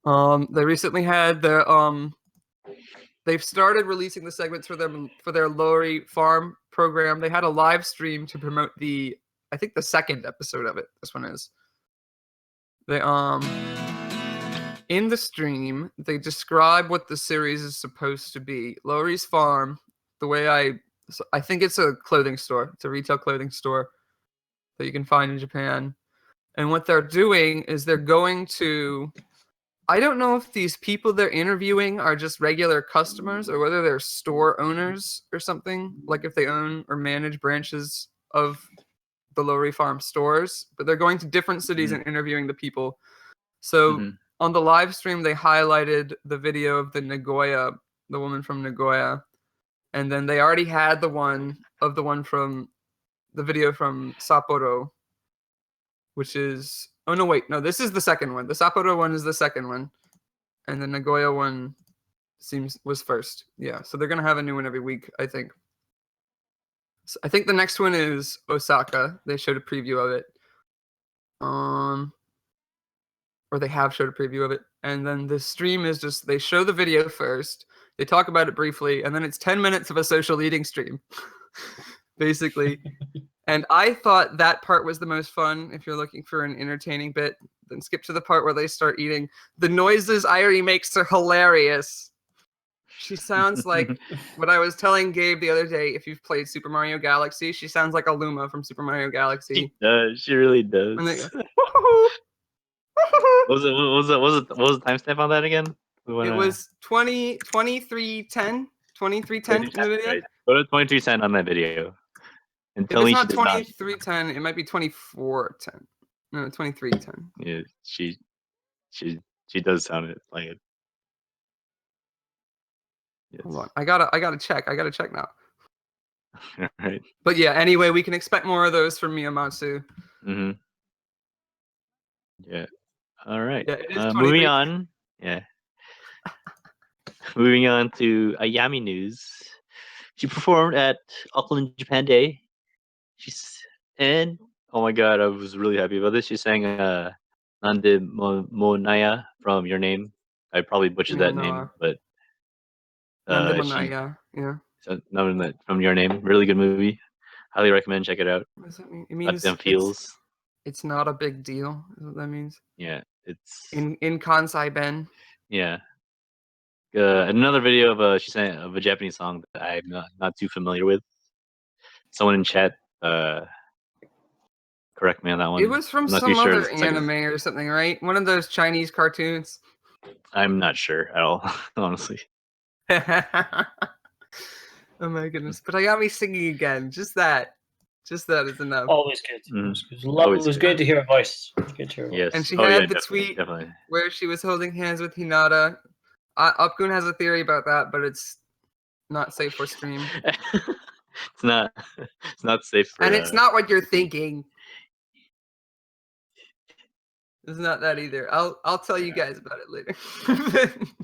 They recently had their they've started releasing the segments for their Lowry Farm program. They had a live stream to promote I think the second episode of it. This one is. They in the stream, they describe what the series is supposed to be. Lowry's Farm, the way I think it's a clothing store. It's a retail clothing store that you can find in Japan. And what they're doing is they're going to, I don't know if these people they're interviewing are just regular customers or whether they're store owners or something, like if they own or manage branches of the Lowry Farm stores, but they're going to different cities and interviewing the people. So on the live stream, they highlighted the video of the woman from Nagoya, and then they already had the one from the video from Sapporo. which is this is the second one. The Sapporo one is the second one, and the Nagoya one was first. Yeah, so they're gonna have a new one every week, I think. So I think the next one is Osaka. They showed a preview of it. Or they have showed a preview of it. And then the stream is just, they show the video first, they talk about it briefly, and then it's 10 minutes of a social eating stream, basically. And I thought that part was the most fun. If you're looking for an entertaining bit, then skip to the part where they start eating. The noises Irie makes are hilarious. She sounds like what I was telling Gabe the other day. If you've played Super Mario Galaxy, she sounds like a Luma from Super Mario Galaxy. She does. She really does. And they go, What was the timestamp on that again? it was 2310 in the video. Right. Go to 2310 on that video. And If tell it's me not she did not. 2310, it might be 2410. No, 2310. Yeah, she does sound it like it. Yes. Hold on. I gotta check. I gotta check now. All right. But yeah, anyway, we can expect more of those from Miyamatsu. Mm-hmm. Yeah. All right. Yeah, it is Moving 23. on. Yeah. Moving on to Ayami news. She performed at Auckland Japan Day. And oh my god, I was really happy about this. She sang Nande Mo Naya from Your Name. I probably butchered that name, but Yeah. so, from Your Name. Really good movie. Highly recommend. Check it out. What does that mean? It Got means them feels. it's not a big deal. Is what that means. Yeah, it's In Kansai Ben. yeah. Another video of she sang of a Japanese song that I'm not too familiar with. Someone in chat correct me on that one. It was from some other anime or something, right? One of those Chinese cartoons. I'm not sure at all, honestly. Oh my goodness! But I got me singing again. Just that is enough. Always good. Always It was good. great to hear her voice. It was good to hear her voice. Yes. And she Oh, had yeah, the definitely, tweet definitely. where she was holding hands with Hinata. Upgoon has a theory about that, but it's not safe for stream. It's not safe for. And it's not what you're thinking. It's not that either. I'll tell you guys about it later.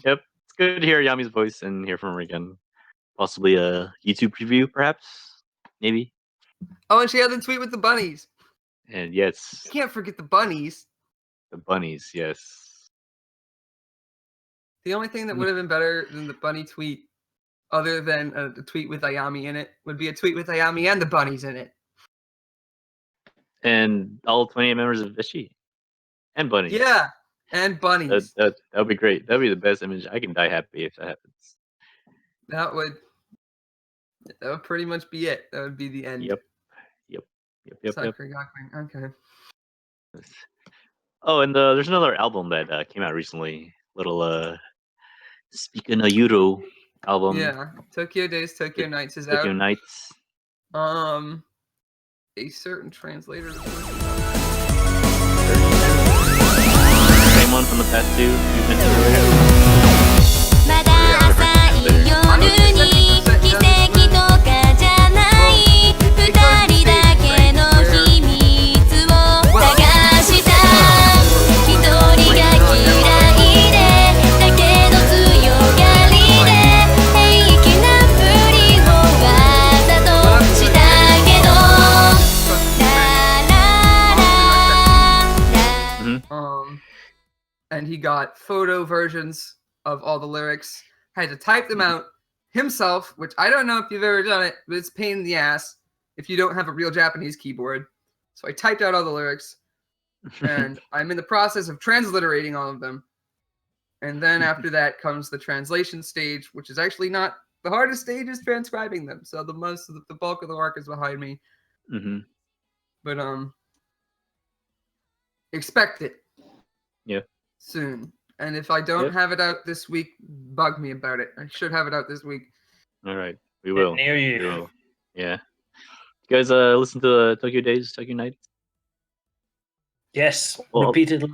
Yep, it's good to hear Yami's voice and hear from her again. Possibly a YouTube preview, perhaps, maybe. Oh, and she had the tweet with the bunnies. And yes, You can't forget the bunnies. the bunnies. Yes. The only thing that would have been better than the bunny tweet, other than a tweet with Ayami in it, would be a tweet with Ayami and the bunnies in it. And all 28 members of Vichy. And bunnies. Yeah, and bunnies. That would be great. That would be the best image. I can die happy if that happens. That would pretty much be it. That would be the end. Yep. Sakura Gakuen. Okay. Oh, and there's another album that came out recently. Little Speak no Euro album. Yeah, Tokyo Days, Tokyo Nights is Tokyo out. Nights. A certain translator. Same one from the past two. You mentioned earlier. まだ浅い夜に奇跡とかじゃない二人だけの秘密を探した一人が嫌いでだけど強がりで平気なふりをわざとしたけどラララ And he got photo versions of all the lyrics. Had to type them out himself, which I don't know if you've ever done it, but it's a pain in the ass if you don't have a real Japanese keyboard. So I typed out all the lyrics, and I'm in the process of transliterating all of them. And then after that comes the translation stage, which is actually not the hardest stage, is transcribing them. So the bulk of the work is behind me. Mm-hmm. But expect it. Yeah. Soon. And if I don't have it out this week, bug me about it. I should have it out this week. All right, we will. Near you. We will. Yeah. You guys listen to Tokyo Days, Tokyo Nights Yes, Well, repeatedly.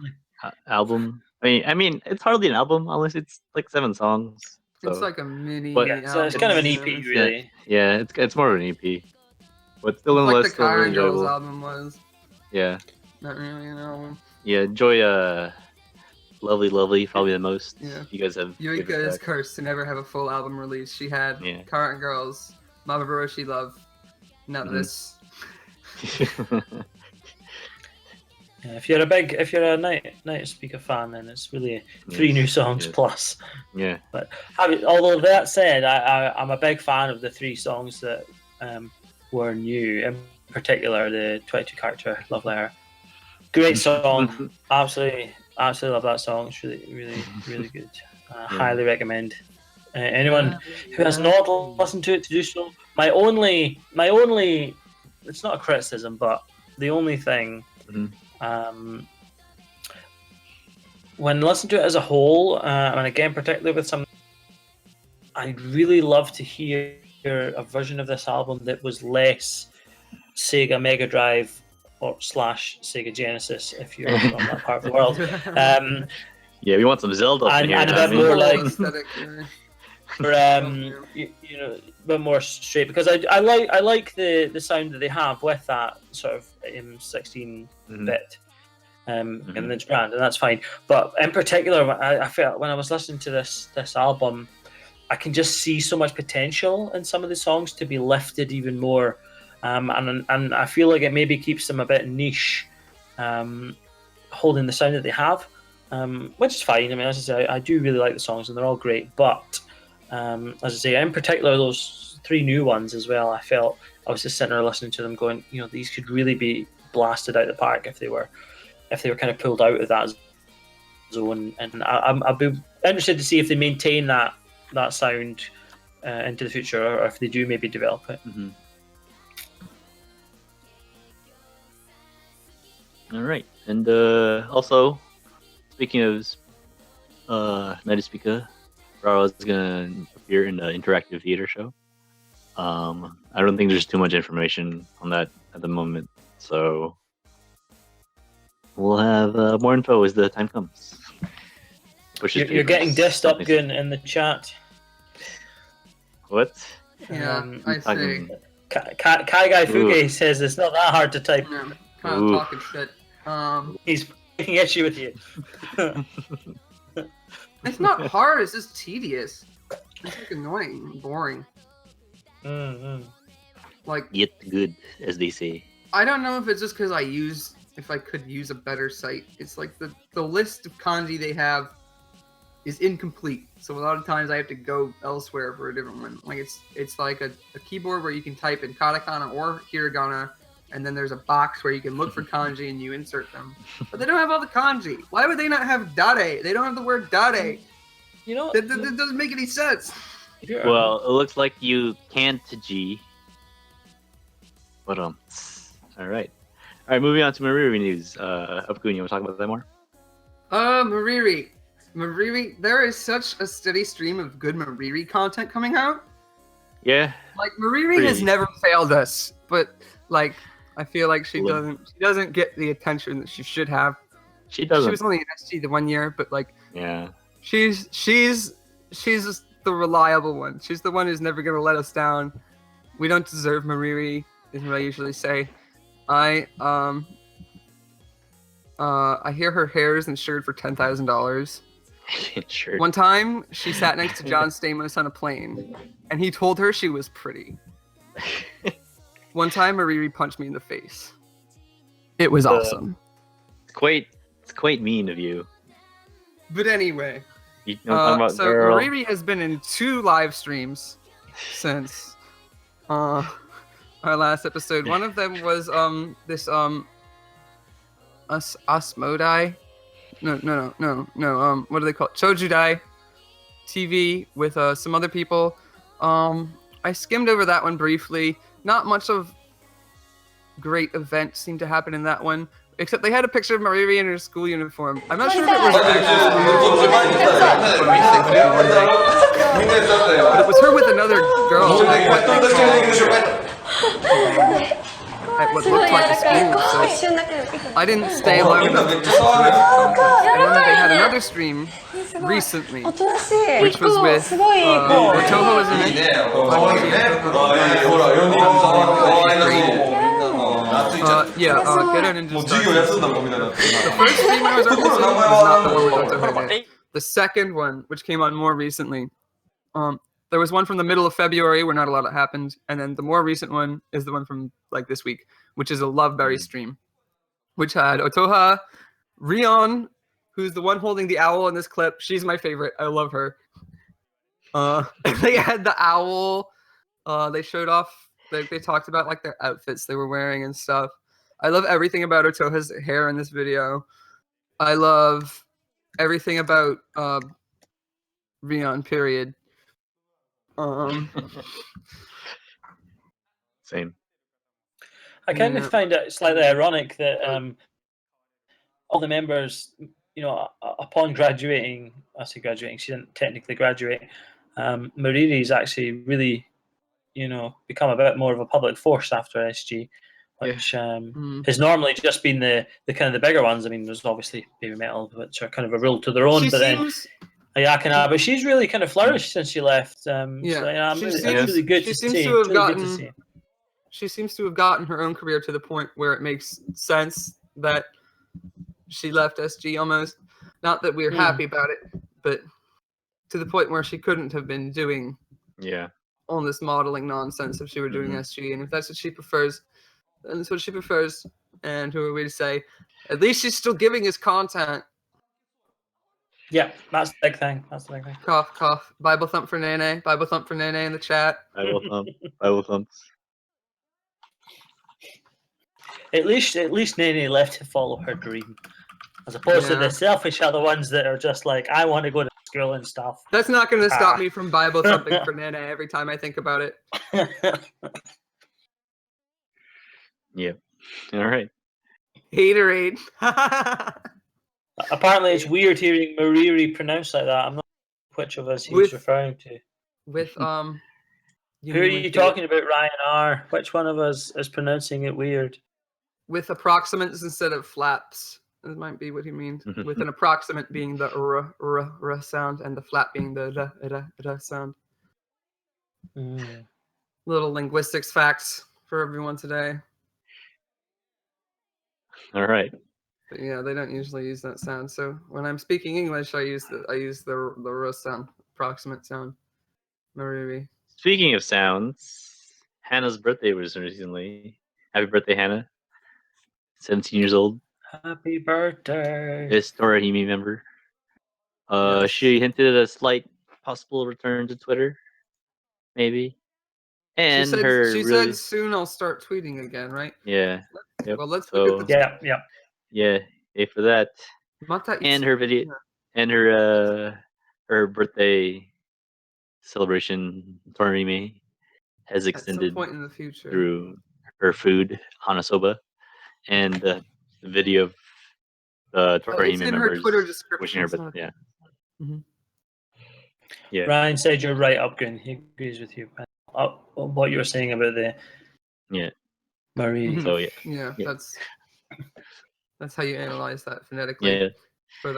album? I mean, it's hardly an album unless it's like 7 songs. So. It's like a mini. But- Yeah, so it's kind of an EP, really. Yeah, it's more of an EP, but still Like nonetheless the still really Car Angels enjoyable. album was. Yeah. Not really an album. Yeah, enjoy Lovely Lovely probably the most. Yeah. You guys have. Yuika is cursed to never have a full album release. She had Current Girls, Mama Baroshi Love, none of this. If you're a Night Speaker fan, then it's really 3 new songs plus. Yeah. But although that said, I'm a big fan of the 3 songs that were new. In particular, the 22 character Love Letter. Great song. absolutely love that song. It's really good. Highly recommend. Anyone who has not listened to it to do so. My only, it's not a criticism, but the only thing. When listening to it as a whole, and again particularly with some, I'd really love to hear a version of this album that was less Sega Mega Drive or / Sega Genesis, if you're from that part of the world. Yeah, we want some Zelda and here. a bit more like, a bit more straight, because I like the sound that they have with that sort of 16-bit in the brand, and that's fine. But in particular, I felt when I was listening to this album, I can just see so much potential in some of the songs to be lifted even more, and I feel like it maybe keeps them a bit niche, holding the sound that they have, which is fine. I mean, as I say, I do really like the songs and they're all great, but as I say, in particular those 3 new ones as well, I felt I was just sitting there listening to them going, these could really be blasted out the park if they were kind of pulled out of that zone. And I'd be interested to see if they maintain that sound into the future, or if they do maybe develop it. All right, and also speaking of Night Speaker, Rara is gonna appear in the interactive theater show. I don't think there's too much information on that at the moment, so we'll have more info as the time comes. You're getting dissed, Upgoon, in the chat. What? Yeah, I see. Kai Guy Fukei says it's not that hard to type. Yeah, kind of talking shit. He's taking issue with you. It's not hard, it's just tedious. It's like annoying and boring. Like, yet good, as they say. I don't know if it's just because if I could use a better site. It's like the list of kanji they have is incomplete. So a lot of times I have to go elsewhere for a different one. Like it's like a keyboard where you can type in katakana or hiragana, and then there's a box where you can look for kanji and you insert them. But they don't have all the kanji. Why would they not have dare? They don't have the word dare. That doesn't make any sense. Well, it looks like you can't G. But all right, moving on to Mariri news. Upgoon, you want to talk about that more? Mariri, there is such a steady stream of good Mariri content coming out. Yeah. Like, Mariri has never failed us, but like, I feel like she doesn't get the attention that she should have. She doesn't. She was only in SG the 1 year, but like, yeah, she's just the reliable one. She's the one who's never gonna let us down. We don't deserve Mariri, is what I usually say. I hear her hair is insured for $10,000. Sure. One time, she sat next to John Stamos on a plane, and he told her she was pretty. One time, Mariri punched me in the face. It was awesome. It's quite mean of you. But anyway, so girl. Mariri has been in 2 live streams since our last episode. One of them was this Asmodai. No. What do they call it? Chojudai TV with some other people. I skimmed over that one briefly. Not much of great events seemed to happen in that one, except they had a picture of Mariri in her school uniform. I'm not sure if it was but it was her with another girl at what looked like a school, so I didn't stay long enough to and then they had another stream recently, which was with Toho was in it. Get an 뭐 Ninja授業 Star. 休んだ子みたいになってる The な first stream I was ここの名 referencing 前 was は not the one with 何だろう Otohime. The second one, which came on more recently, there was one from the middle of February where not a lot happened, and then the more recent one is the one from like this week, which is a Loveberry stream, which had Otoha, Rion, who's the one holding the owl in this clip. She's my favorite. I love her. They had the owl. They showed off. They talked about like their outfits they were wearing and stuff. I love everything about Otoha's hair in this video. I love everything about Rion. Period. Same. I kind of find it slightly ironic that all the members, upon graduating, I say graduating, she didn't technically graduate. Mariri's actually really, become a bit more of a public force after SG, which has normally just been the kind of the bigger ones. I mean, there's obviously Baby Metal, which are kind of a rule to their own, but then Ayakana, but she's really kind of flourished since she left. So it's really good to see. It's really good to see. She seems to have gotten her own career to the point where it makes sense that she left SG almost. Not that we're happy about it, but to the point where she couldn't have been doing all this modeling nonsense if she were doing SG. And if that's what she prefers, then that's what she prefers. And who are we to say? At least she's still giving us content. Yeah, that's the big thing. Cough, cough. Bible thump for Nene. Bible thump for Nene in the chat. Bible thump. Bible thumps. At least Nene left to follow her dream, as opposed to the selfish other ones that are just like, I want to go to school and stuff. That's not going to stop me from Bible thumping for Nene every time I think about it. Yep. All right. Haterade. Apparently, it's weird hearing Mariri pronounced like that. I'm not sure which of us he's referring to. Who are you talking about, Ryan R? Which one of us is pronouncing it weird? With approximates instead of flaps. That might be what he means. With an approximate being the r sound and the flap being the r sound. Little linguistics facts for everyone today. All right. But yeah, they don't usually use that sound. So when I'm speaking English, I use the r sound, approximate sound. Mariri. Speaking of sounds, Hannah's birthday was recently. Happy birthday, Hannah. 17 years old. Happy birthday. This Torahime member. Yes. She hinted at a slight possible return to Twitter. Maybe. And she said soon I'll start tweeting again, right? Yeah. Yep. Well, let's look at the Yeah, for that. And her video and her birthday celebration Torahime has extended at some point in the future through her food, Hanasoba, and the video of the Torahime members Twitter description, wishing her birthday. Yeah. Ryan said you're right, Upgoon. He agrees with you. What you were saying about the Marie. So that's how you analyze that phonetically. Yeah. But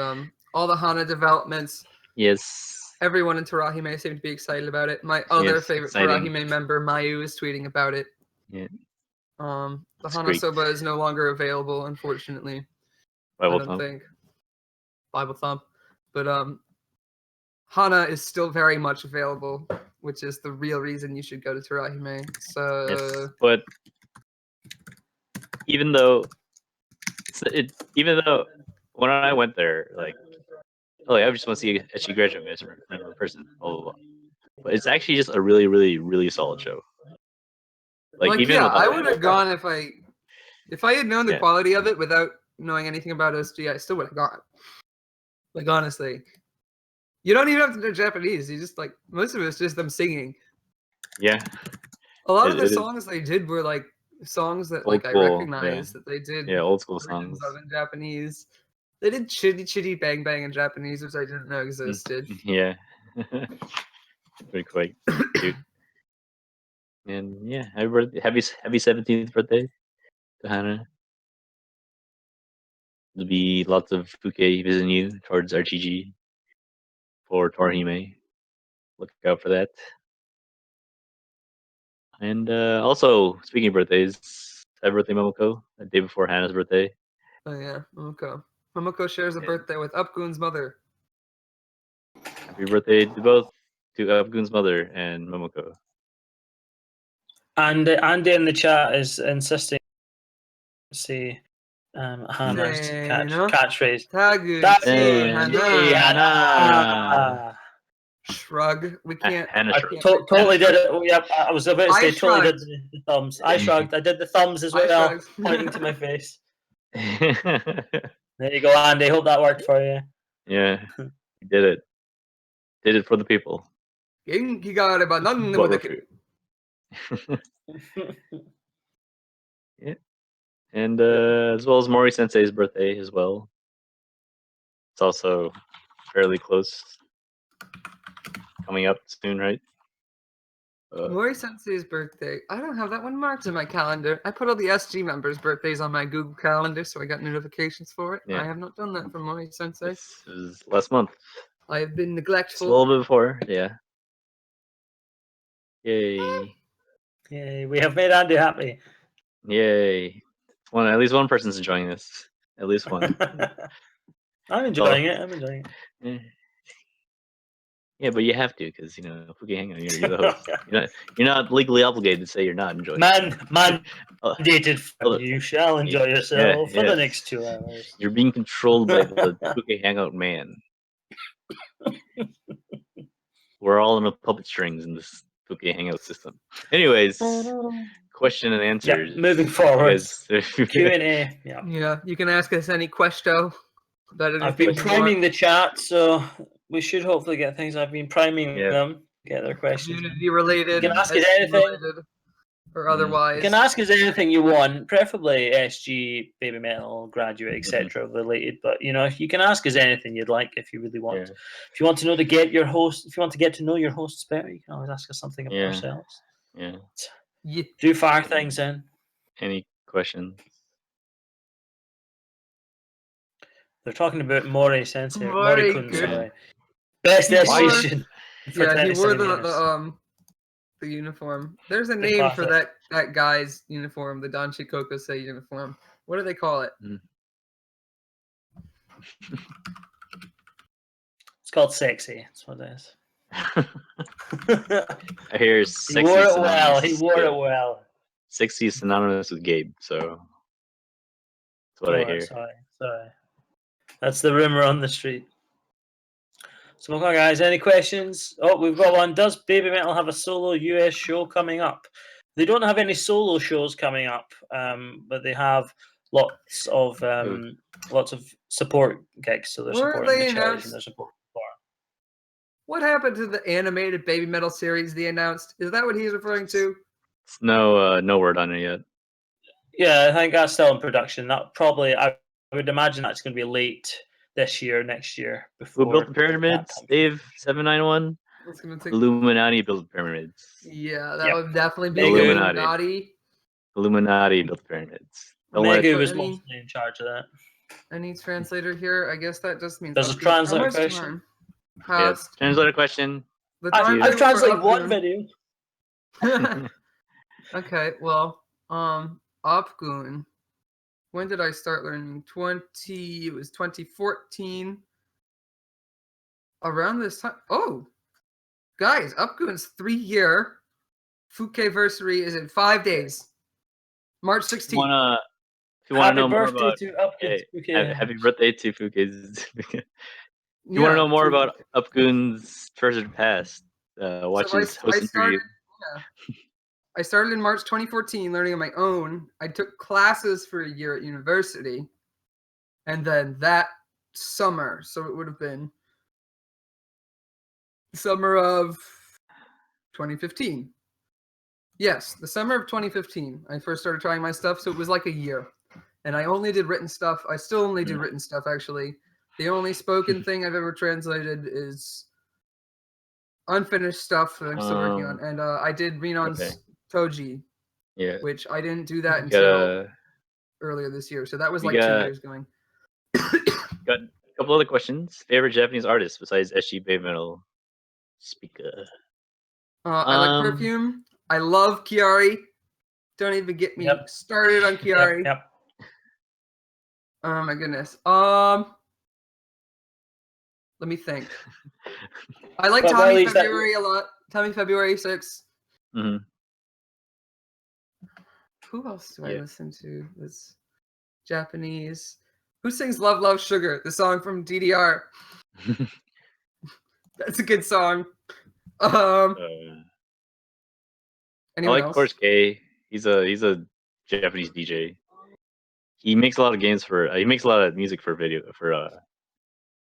all the Hana developments. Yes. Everyone in Torahime seemed to be excited about it. My other favorite Torahime member, Mayu, is tweeting about it. Yeah. The Hanasoba is no longer available, unfortunately. Bible I don't thump. think. Bible thump. But Hana is still very much available, which is the real reason you should go to Torahime. So yes, but even though when I went there, like, I just want to see she graduate as a person, blah, blah, blah. But it's actually just a really, really, really solid show. I would have gone if I had known the quality of it without knowing anything about SG. I still would have gone. Like, honestly, you don't even have to know Japanese. You just most of it's just them singing. Yeah. A lot of the songs they did were like songs that I recognize that they did. Yeah, old school songs. In Japanese. They did Chitty Chitty Bang Bang in Japanese, which I didn't know existed. Yeah. Pretty quick. Cute. And yeah, happy 17th birthday to Hannah. There'll be lots of Fukei visiting you towards RGG for Torahime. Look out for that. And also, speaking of birthdays, Happy birthday, Momoko. The day before Hannah's birthday. Oh yeah, Momoko. Momoko shares a birthday with Upgoon's mother. Happy birthday to both, to Upgoon's mother and Momoko. And Andy in the chat is insisting to say Hannah's Seno. catchphrase. Tagu Tagu Hana. Hana. Shrug. We can't. Hannah I shrugged. totally did it. Oh, yep, I was about to I say totally did shrugged. the thumbs. I shrugged. I did the thumbs as I well, shrugged. pointing to my face. There you go, Andy. Hope that worked for you. Yeah, he did it. Did it for the people. Genki ga areba nan de mo What were dekiru. Yeah. And as well as Mori Sensei's birthday as well. It's also fairly close. Coming up soon, right? Mori Sensei's birthday. I don't have that one marked in my calendar. I put all the SG members' birthdays on my Google Calendar, so I got notifications for it. Yeah. I have not done that for Mori Sensei. This is last month. I have been It's a neglectful. little bit before, yeah. Yay. Yay, we have made Andy happy. Yay. At least one person's enjoying this. At least one. I'm enjoying it. I'm enjoying it. Eh. Yeah, but you have to, because Fukei Hangout, you're the host. You're not legally obligated to say you're not enjoying it. Mandated. You shall enjoy yourself for the yes. next 2 hours. You're being controlled by the Fukei Hangout man. We're all on the puppet strings in this Fukei Hangout system. Anyways, question and answers. Yeah, moving forward. You guys- Q&A. Yeah. Yeah, you can ask us any question. I've been priming the chat, so we should hopefully get things. I've been priming Yeah. them, get their questions. Community related, You can ask us SG anything. related, or otherwise. You can ask us anything you want, preferably SG, Baby Metal, Graduate, etc. related. But you can ask us anything you'd like if you really want. Yeah. If you want to know if you want to get to know your hosts better, you can always ask us something about ourselves. Yeah. Do fire things in. Any questions? They're talking about Mori Sensei. Mori Mori-kun, good. sorry. Best He wore- education. for Yeah, he 27 wore years. the uniform. There's a The name for classic. that guy's uniform, the Danshi Kokosei uniform. What do they call it? It's called sexy. That's what it is. I hear He sexy wore it well. synonymous. He wore it well. Sexy is synonymous with Gabe, so that's what I hear. Sorry. That's the rumor on the street. So, okay, guys, any questions? Oh, we've got one. Does Baby Metal have a solo US show coming up? They don't have any solo shows coming up, but they have lots of support gigs. So they're Weren't supporting they the charities announced- and they're supporting. What happened to the animated Baby Metal series they announced? Is that what he's referring to? No word on it yet. Yeah, I think that's still in production. That probably, I would imagine that's going to be late this year, next year. Who Before built the pyramids? that comes. Dave 791. It's gonna take. Illuminati built the pyramids. Yeah, that Yep. would definitely be Illuminati. Illuminati. Illuminati built the pyramids. Don't let Megu was Any- mostly in charge of that. Any translator here? I guess that just means. There's a Upgoon. translator How much question. time yes. passed? Translate a question. The time I've for translated one Upgoon- video. Okay, well, Upgoon. When did I start learning? It was 2014. Around this time. Oh, guys, Upgoon's 3-year Fukeiversary is in 5 days. March 16th. If you wanna Happy know more birthday about to Upgoon. Okay, happy birthday to Fukei's. If you Yeah, want to know more Fuke- about Upgoon's treasured past, watch So his I hosting started, video. I started in March 2014 learning on my own. I took classes for a year at university. And then that summer, so it would have been summer of 2015. Yes, the summer of 2015. I first started trying my stuff, so it was like a year. And I only did written stuff. I still only do written stuff, actually. The only spoken thing I've ever translated is unfinished stuff that I'm still working on. And I did Renon's Toji, Yeah. which I didn't do that You until earlier this year. So that was we like 2 got- years going. Got a couple other questions. Favorite Japanese artist besides SG Baby Metal speaker? I like Perfume. I love Kiari. Don't even get me Yep. started on Kiari. Yep. Oh my goodness. Let me think. I like But Tommy Riley's that- February a lot. Tommy February 6. Hmm. Who else do I Yeah. listen to that's Japanese? Who sings Love Love Sugar, the song from DDR? That's a good song. I Anyone like else? Course K. He's a Japanese DJ. He makes a lot of games for. He makes a lot of music for video for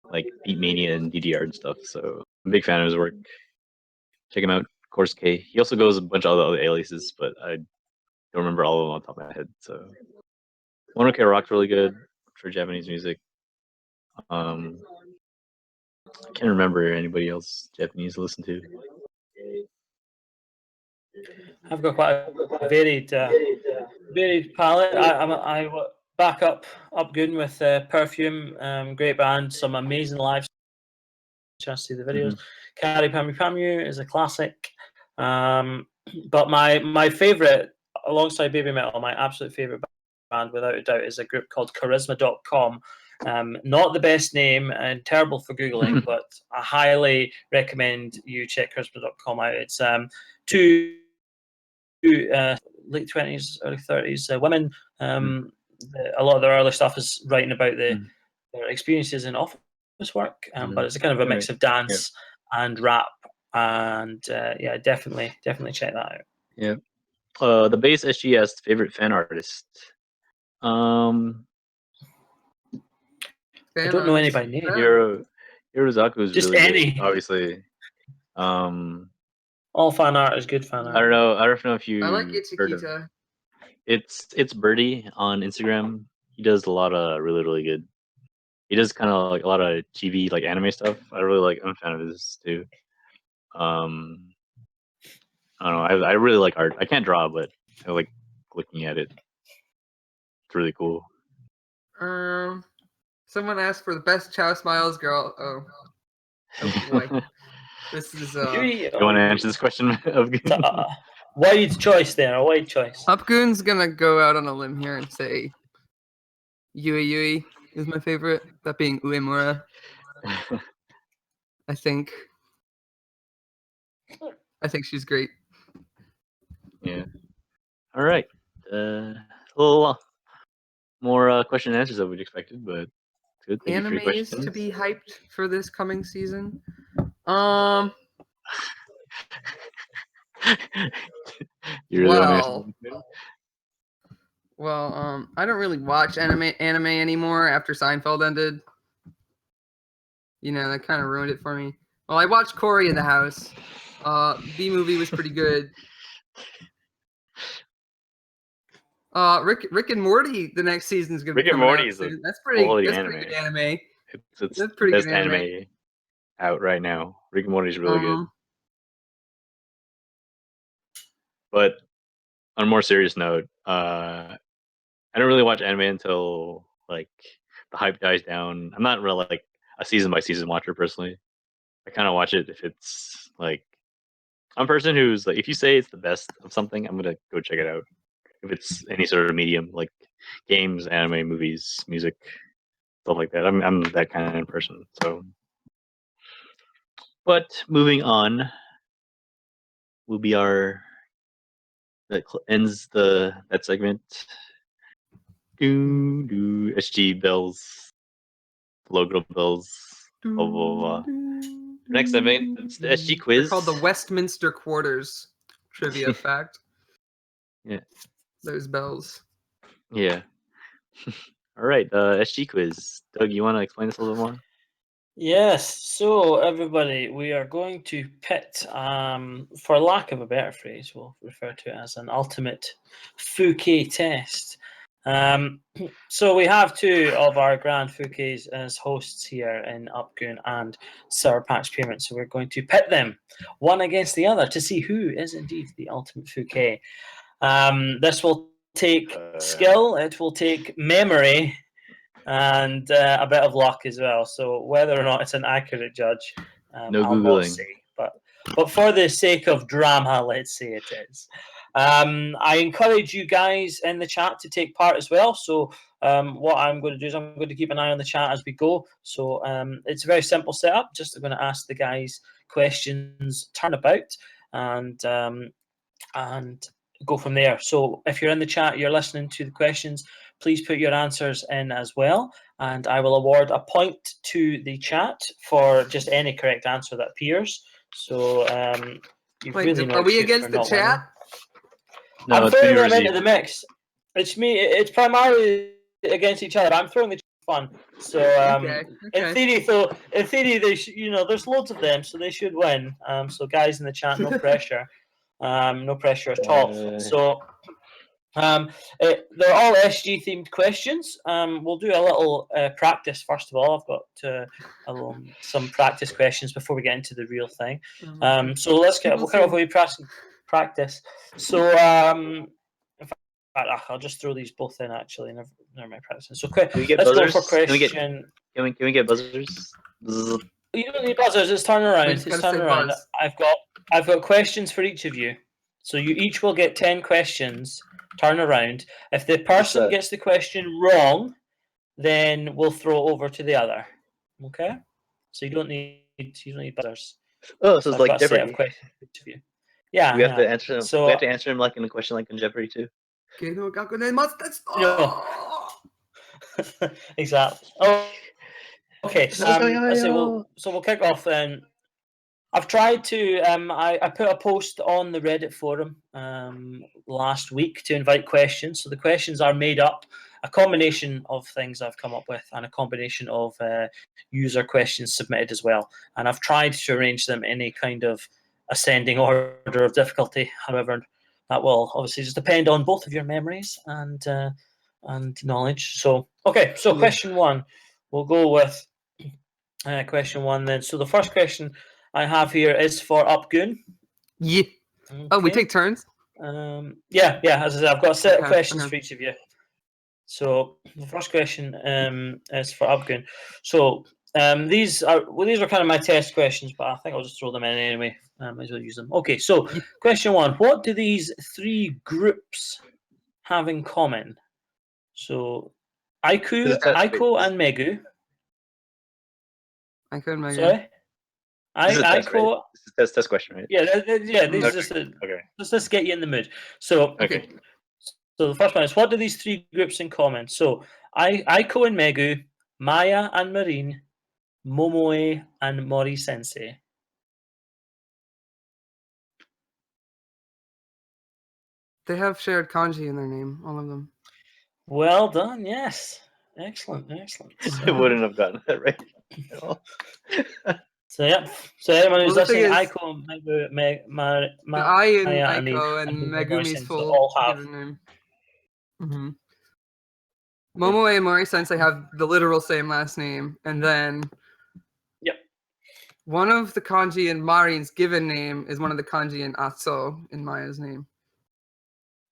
like Beatmania and DDR and stuff. So I'm a big fan of his work. Check him out, Course K. He also goes a bunch of other aliases, but I don't remember all of them on top of my head. So Monoke Rock's really good for Japanese music. I can't remember anybody else Japanese to listen to. I've got quite a varied palette. I back up Upgoon with Perfume, great band, some amazing live. Chance to see the videos. Kari Pamu Pamu is a classic. But my favorite, alongside Baby Metal, my absolute favorite band without a doubt is a group called Charisma.com. Not the best name and terrible for Googling, but I highly recommend you check Charisma.com out. It's two late 20s, early 30s women. A lot of their early stuff is writing about their experiences in office work, but it's a kind of a mix of dance and rap, and yeah, definitely check that out. Yeah. The base SGS favorite fan artist. I don't know any by name. Hirozaku is Just really any. good, obviously. All fan art is good fan art. I don't know if you I like heard of Ichikita. it's Birdie on Instagram. He does a lot of really good. He does kind of like a lot of TV like anime stuff. I'm a fan of his too. I don't know. I really like art. I can't draw, but I like looking at it. It's really cool. Someone asked for the best Chow Smiles girl. Oh boy. This is You want to answer this question? Wide choice there, a wide choice. Upgoon's gonna go out on a limb here and say Yui is my favorite. That being Uemura. I think she's great. Yeah. All right. A little more question and answers than we'd expected, but it's good. Thank you for your Animes questions. to be hyped for this coming season. You really want to answer this? Well, I don't really watch anime anymore after Seinfeld ended. You know, that kind of ruined it for me. Well, I watched Cory in the House. B movie was pretty good. Rick and Morty, the next season's gonna be coming out soon. That's pretty good anime. It's That's pretty best good anime out right now. Rick and Morty is really good. But on a more serious note, I don't really watch anime until like the hype dies down. I'm not really like a season by season watcher personally. I kind of watch it if it's like I'm a person who's like if you say it's the best of something, I'm gonna go check it out. If it's any sort of medium like games, anime, movies, music, stuff like that. I'm that kind of person. So, but moving on will be that ends that segment. SG bells, logo bells. Blah, blah, blah. Next segment, it's the SG quiz. They're called the Westminster Quarters. Trivia fact. Yeah. Those bells. Yeah. All right, SG quiz. Doug, you want to explain this a little more? Yes. So everybody, we are going to pit, for lack of a better phrase, we'll refer to it as an ultimate Fukei test. So we have two of our Grand Fukeis as hosts here in Upgoon and SourPatchParent. So we're going to pit them one against the other to see who is indeed the ultimate Fukei. This will take skill, it will take memory, and a bit of luck as well. So whether or not it's an accurate judge, no I'll Googling. not say. But for the sake of drama, let's say it is. I encourage you guys in the chat to take part as well. So what I'm going to do is I'm going to keep an eye on the chat as we go. So it's a very simple setup. Just I'm going to ask the guys questions turnabout and go from there. So if you're in the chat, you're listening to the questions, please put your answers in as well. And I will award a point to the chat for just any correct answer that appears. So you Wait, really know are we shoot against for the not chat? winning. No, I'm it's me throwing them versus into you. the mix. It's me. It's primarily against each other. I'm throwing the fun. So Okay. in theory, they there's loads of them, so they should win. So guys in the chat, no pressure. No pressure at all. So they're all SG themed questions. We'll do a little practice first of all. I've got some practice questions before we get into the real thing. So we'll kind of practice. So in fact, I'll just throw these both in actually. Never mind practicing. So Can we get let's buzzers? go for question. Can we get buzzers? You don't need buzzers. It's turn around. just It's gotta turn say around. buzz. I've got questions for each of you. So you each will get 10 questions. Turn around. If the person gets the question wrong, then we'll throw over to the other. Okay? So you don't need buzzers. Oh, so it's I've like got a set Jeopardy. of questions for each of you. Yeah. We have to answer them. So We have to answer them like in a question like in Jeopardy too. exactly. Oh, okay. So we'll kick off then. I've tried to. I put a post on the Reddit forum last week to invite questions. So the questions are made up, a combination of things I've come up with, and a combination of user questions submitted as well. And I've tried to arrange them in a kind of ascending order of difficulty. However, that will obviously just depend on both of your memories and knowledge. So okay. So question one, we'll go with question one then. So the first question I have here is for Upgoon. Yeah. Okay. Oh, we take turns? Yeah. As I said, I've got a set of questions for each of you. So the first question is for Upgoon. So these are kind of my test questions, but I think I'll just throw them in anyway. Might as well use them. Okay. So question one: what do these three groups have in common? So Aiko and Megu. Aiko and Megu. Sorry. This is a test question, right? Yeah. These are just okay. Let's get you in the mood. So okay. So the first one is, what do these three groups in common? So Aiko and Megu, Maya and Marine, Momoe and Mori Sensei. They have shared kanji in their name, all of them. Well done. Yes. Excellent. I wouldn't have gotten that right at all. So yeah. So anyone who's listening, is, Aiko, Megu, I and Maya, Aiko and Megumi's full all have. given name. Mm-hmm. Momoe and Mori Sensei have the literal same last name, and then one of the kanji in Marine's given name is one of the kanji in Atso in Maya's name.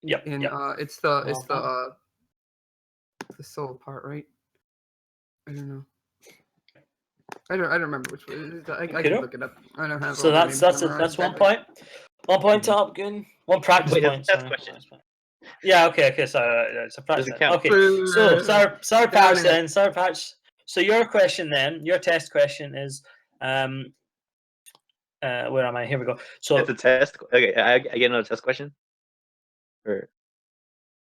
It's the soul part, right? I don't know. I don't remember which one. I can look it up. I don't have. So that's 1 point. 1 point to Upgoon. One practice point. That's question. Yeah. Okay. So it's a practice. Okay. So SourPatch then. SourPatch. So your question then, your test question is, where am I? Here we go. So it's a test. Okay, I get another test question. Or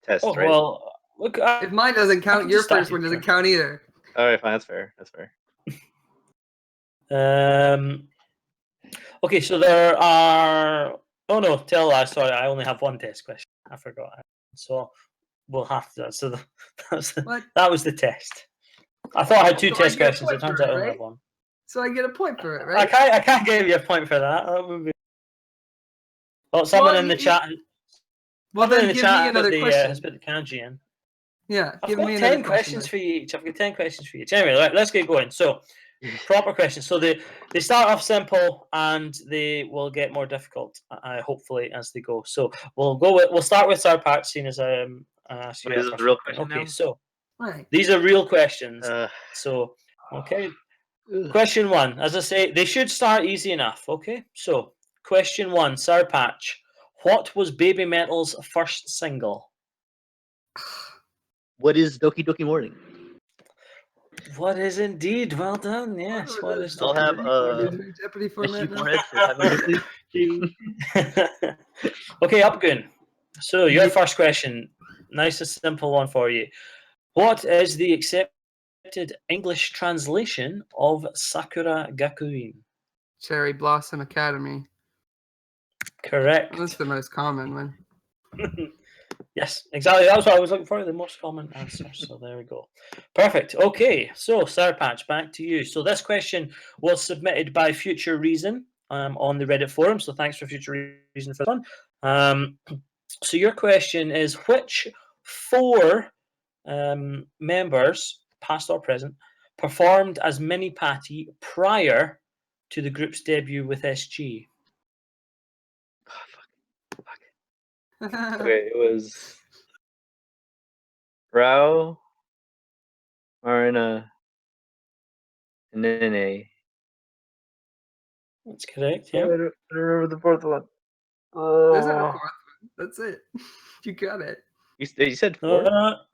test, right? Well, look. If mine doesn't count, your first one doesn't count either. All right, fine. That's fair. Okay, so there are. Oh no, tell that. Sorry, I only have one test question. I forgot. So we'll have to. So that was the test. I thought I had two test questions. It turns out I only have one. So I get a point for it, right? I can't give you a point for that. That would be. Well, someone in the chat. Well, then give me another question. Has put the kanji in. Yeah, I've got 10 questions for you each. Anyway, let's get going. So, proper questions. So they start off simple and they will get more difficult, hopefully, as they go. So we'll start with SourPatch, seeing as asked you. This is a real question. Okay, now? so these are real questions. So okay, question one. As I say, they should start easy enough. Okay, so question one, SourPatch. What was Baby Metal's first single? What is Doki Doki Morning? What is indeed? Well done. Yes. What is I'll have Jeopardy issue format now. forehead for 5 minutes, please. Okay, Upgoon. So your first question, nice and simple one for you. What is the accepted English translation of Sakura Gakuin? Cherry Blossom Academy. Correct. That's the most common one. Yes, exactly. That's what I was looking for, the most common answer. So there we go. Perfect. Okay, so SourPatch, back to you. So this question was submitted by Future Reason on the Reddit forum. So thanks for Future Reason for this one. So your question is, which 4 members, past or present, performed as Mini Patty prior to the group's debut with SG? Okay, it was Rao, Marina, and Nene. That's correct. I Yeah. don't remember the fourth one. There's not a fourth one. That's it. You got it. You said 4?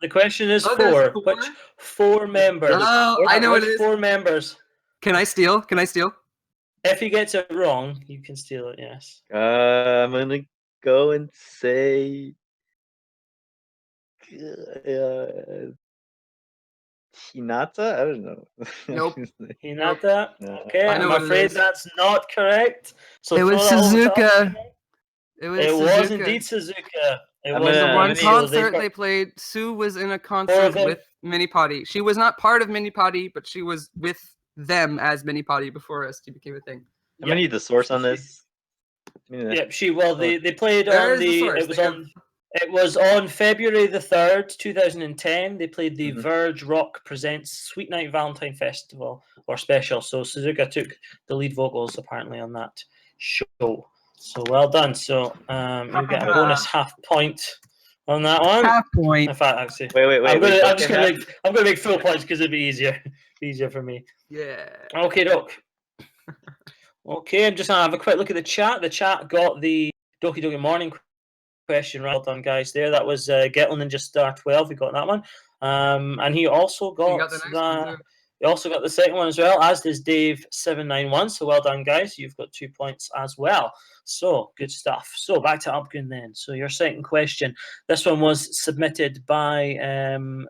The question is Oh, there's 4. 4? Which 4 members? Oh, I know what it Which is. 4 members? Can I steal? Can I steal? If he gets it wrong, you can steal it. Yes. I'm gonna go and say Hinata? I don't know. Nope. Hinata. No. Okay, I know I'm what it afraid is. that's not correct. So It was throw that over to Suzuka. Upgoon. It was It Suzuka. was indeed Suzuka. It I'm was gonna- The I'm one gonna- concert so they played, Sue was in a of concert them. with Mini Potty. She was not part of Mini Potty, but she was with them as Mini Potty before ST became a thing. I'm gonna need the source on She- this. Yep, they played There on is the the source. it was on February the 3rd, 2010. They played the Mhm. Verge Rock Presents Sweet Night Valentine Festival or special. So Suzuka took the lead vocals apparently on that show. So well done. So you get a bonus half point on that one. Half point. In fact, actually, Wait. I'm don't just get gonna half- I'm gonna make full points because it'd be easier for me. Yeah. Okay, doc. Okay, I'm just gonna have a quick look at the chat. The chat got the Doki Doki Morning question right. Well done, guys. There, that was Gettle Ninja Star 12. We got that one, and he also You got got the next one, too. He also got the second one as well, as does Dave791. So well done, guys. You've got 2 points as well. So good stuff. So back to Upgoon then. So your second question. This one was submitted by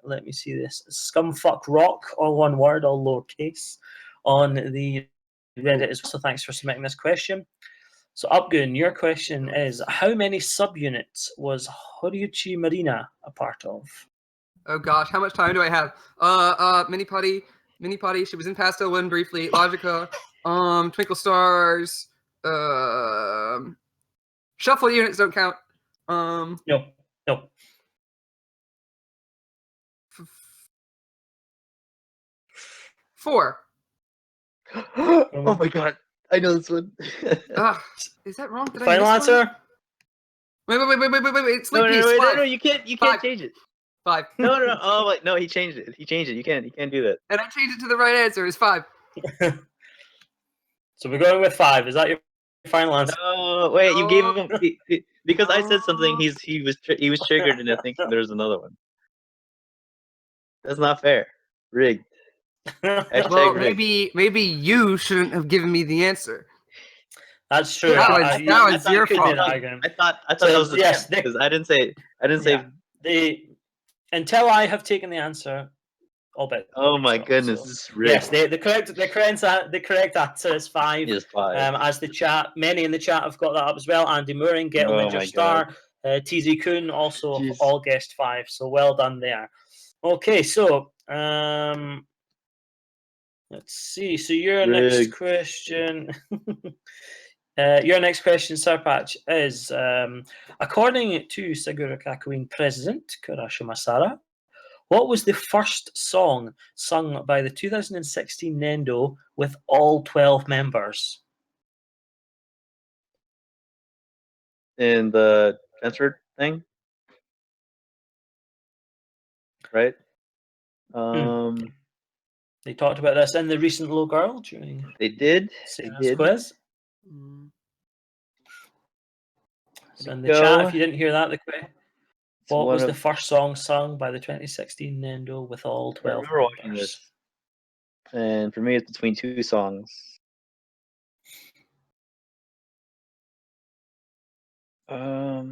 let me see this. Scumfuck Rock, all one word, all lowercase, on the Reddit as well. So thanks for submitting this question. So Upgoon, your question is, how many subunits was Horiuchi Marina a part of? Oh gosh, how much time do I have? Mini Potty. She was in Pastel One briefly. Logica. Twinkle Stars. Shuffle units don't count. No. 4. Oh my god. I know this one. Is that wrong? Did I Final miss one? answer? Wait. Sleep no, piece. wait, 5. you can't 5. change it. 5. No. Oh wait, no, he changed it. You can't do that. And I changed it to the right answer. It's 5. So we're going with 5. Is that your final answer? No, wait, you gave him because I said something. No. He was triggered into thinking there's another one. That's not fair. Rigged. Hashtag Well, rigged. maybe you shouldn't have given me the answer. That's true. That I was thought your it could be fault. an argument. I thought So, that was the yes, because I didn't say. Until I have taken the answer, I'll bet. Oh my So- goodness, so- this is rigged. Yes, the correct answer is 5. Is 5. As the chat, many in the chat have got that up as well. Andy Mooring, Gettle Oh Ninja my Star, TZ Kun also Jeez. all guessed 5. So well done there. Okay, so let's see. So your next Rigged. question. Your next question, SourPatch, is according to Sagura Kakuin president Kurashima Masara, what was the first song sung by the 2016 Nendo with all 12 members? In the transfer thing, right? They talked about this in the recent Low Girl during They did. Sarah's quiz. So in the Go. chat, if you didn't hear that, what one was the of- first song sung by the 2016 Nendo with all I 12 remember watching members? this, and for me, it's between two songs. I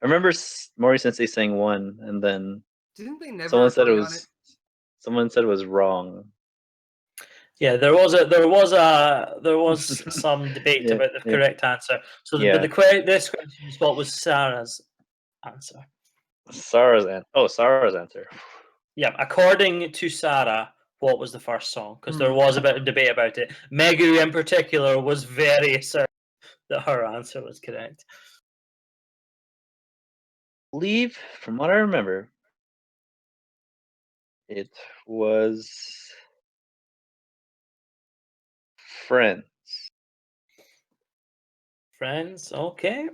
remember Mori Sensei saying one, and then Didn't they never someone said it agree on was. Someone said it was wrong. Yeah, there was some debate Yeah, about the yeah. correct answer. So, Yeah. but this question is what was Sarah's answer? Sarah's answer. Yeah, according to Sarah, what was the first song? Because there Hmm. was a bit of debate about it. Megu, in particular, was very certain that her answer was correct. I believe, from what I remember, it was Friends. Friends, okay.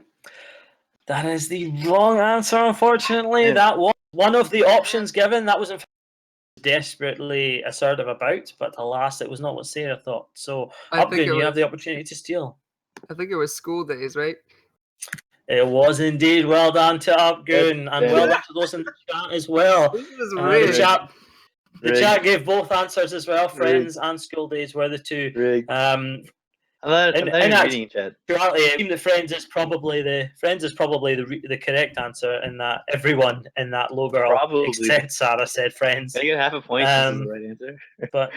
That is the wrong answer, unfortunately. Yeah. That was one of the options given. That was in fact desperately assertive about, but alas, it was not what Sarah thought. So, I think Upgoon, it you have was- the opportunity to steal. I think it was School Days, right? It was indeed. Well done to Upgoon, and well done to those in the chat as well. This is The rigged. chat Rigged. gave both answers as well. Friends and School Days were the two. Rigged. I'm not in even reading chat. Actuality, it seemed that Friends is probably the correct answer in that everyone in that low girl Probably. except Sarah said Friends. Can I get half a point since it's the right answer? But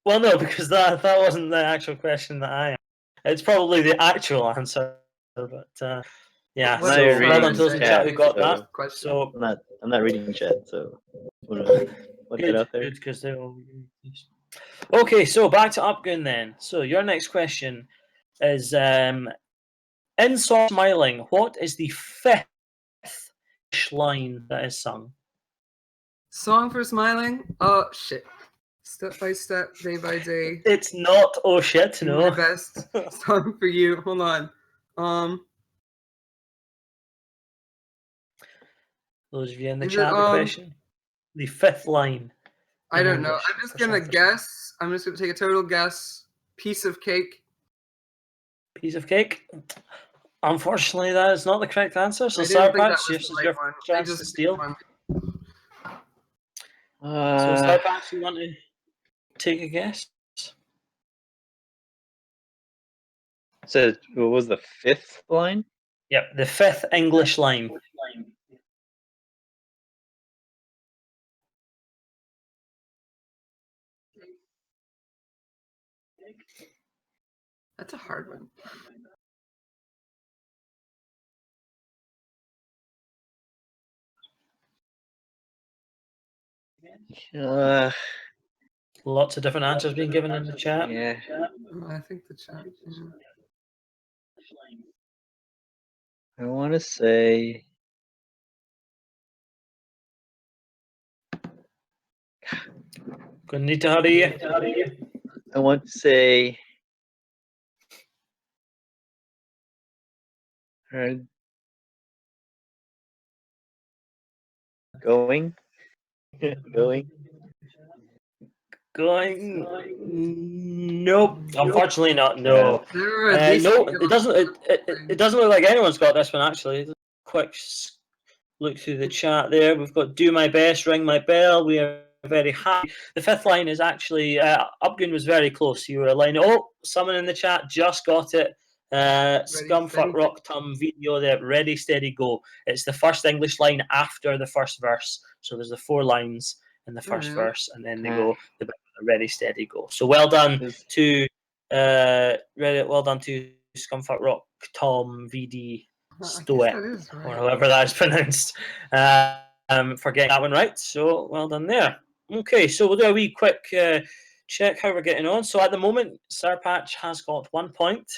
well, no, because that wasn't the actual question that I asked. It's probably the actual answer, but yeah. What So are you well done reading to those in chat who got so- that. So I'm not reading chat, so what's it out there? good, because they're all. Okay, so back to Upgoon then. So your next question is in Soft Smiling, what is the fifth line that is sung? Song for Smiling? Oh, shit. Step by step, day by day. It's not oh shit, Do my no. best. Song for you. Hold on. Those of you in the Is chat it, the question. The fifth line. I in don't know. English I'm just for gonna Soft guess. I'm just gonna take a total guess. Piece of cake. Piece of cake. Unfortunately, that is not the correct answer. So, I didn't think that SourPatch, was this the is right your one. chance to steal. So, Uh, SourPatch, you want to take a guess? so what was the fifth line? Yep, the fifth English line. That's a hard one. Lots of different answers being given in the chat. Yeah. Oh, I think the chat. Yeah. I want to say. Gonna need to hurry. I want to say. Going. Going. Nope. Unfortunately, not. No. There were at least No, three it doesn't. It doesn't look like anyone's got this one actually. Quick look through the chat there. We've got "Do My Best," "Ring My Bell." We are very happy. The fifth line is actually Upgoon was very close. You were a line. Oh, someone in the chat just got it. Scumfuck steady. Rock Tum video there. Ready, steady, go. It's the first English line after the first verse. So there's the 4 lines in the first verse, and then they go the ready, steady, go. So well done to Scumfuck Rock Tom VD Stoet, or however that is pronounced, for getting that one right. So well done there. Okay, so we'll do a wee quick check how we're getting on. So at the moment, SourPatch has got 1 point,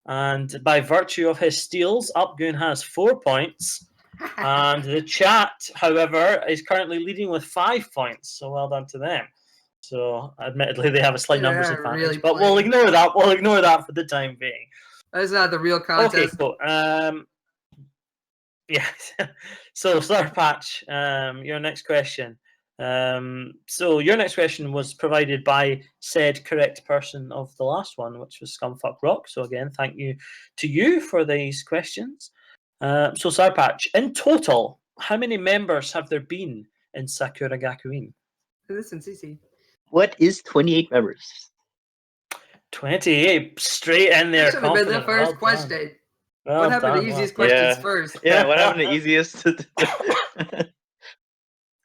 and by virtue of his steals, Upgoon has 4 points. And the chat, however, is currently leading with 5 points. So well done to them. So admittedly, they have a slight numbers advantage, really but we'll ignore that. We'll ignore that for the time being. That's not the real contest. Okay, cool. Yeah. So SourPatch, your next question. So your next question was provided by said correct person of the last one, which was Scumfuck Rock. So again, thank you to you for these questions. So SourPatch, in total, how many members have there been in Sakura Gakuin? Listen, Cece. What is 28 members? 28, straight in there. That should have been the confident. first Well done. question. Well What happened to done, easiest well done. questions Yeah. first? Yeah, what happened to easiest?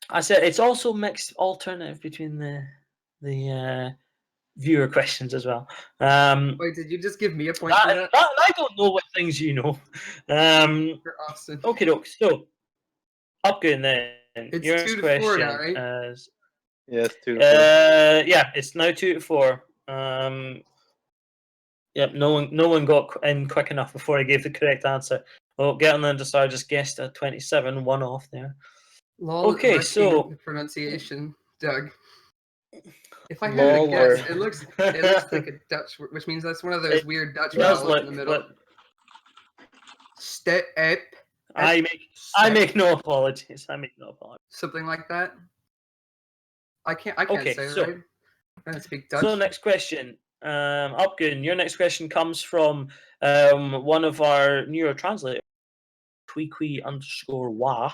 I said it's also mixed alternative between the viewer questions as well. Wait, did you just give me a point for that? I don't know what things you know. For Austin. Okay, doke. So, Upgoon then. It's Your 2 next to 4 question now, right? is Yes, 2 to 4. yeah, it's now 2 to 4. Yep, no one got in quick enough before I gave the correct answer. Oh, get on the underside, just guessed at 27, one off there. Lol, Okay, lucky so pronunciation, Doug. If I had Lol to guess, or- it looks like a Dutch word, which means that's one of those It weird Dutch does vowels in look, the middle. but Step, I make no apologies. I make no apologies. something like that. I can't Okay, say it so- right. I don't speak Dutch. So next question, Upgoon. Your next question comes from one of our newer translators, Tweequee_Wah,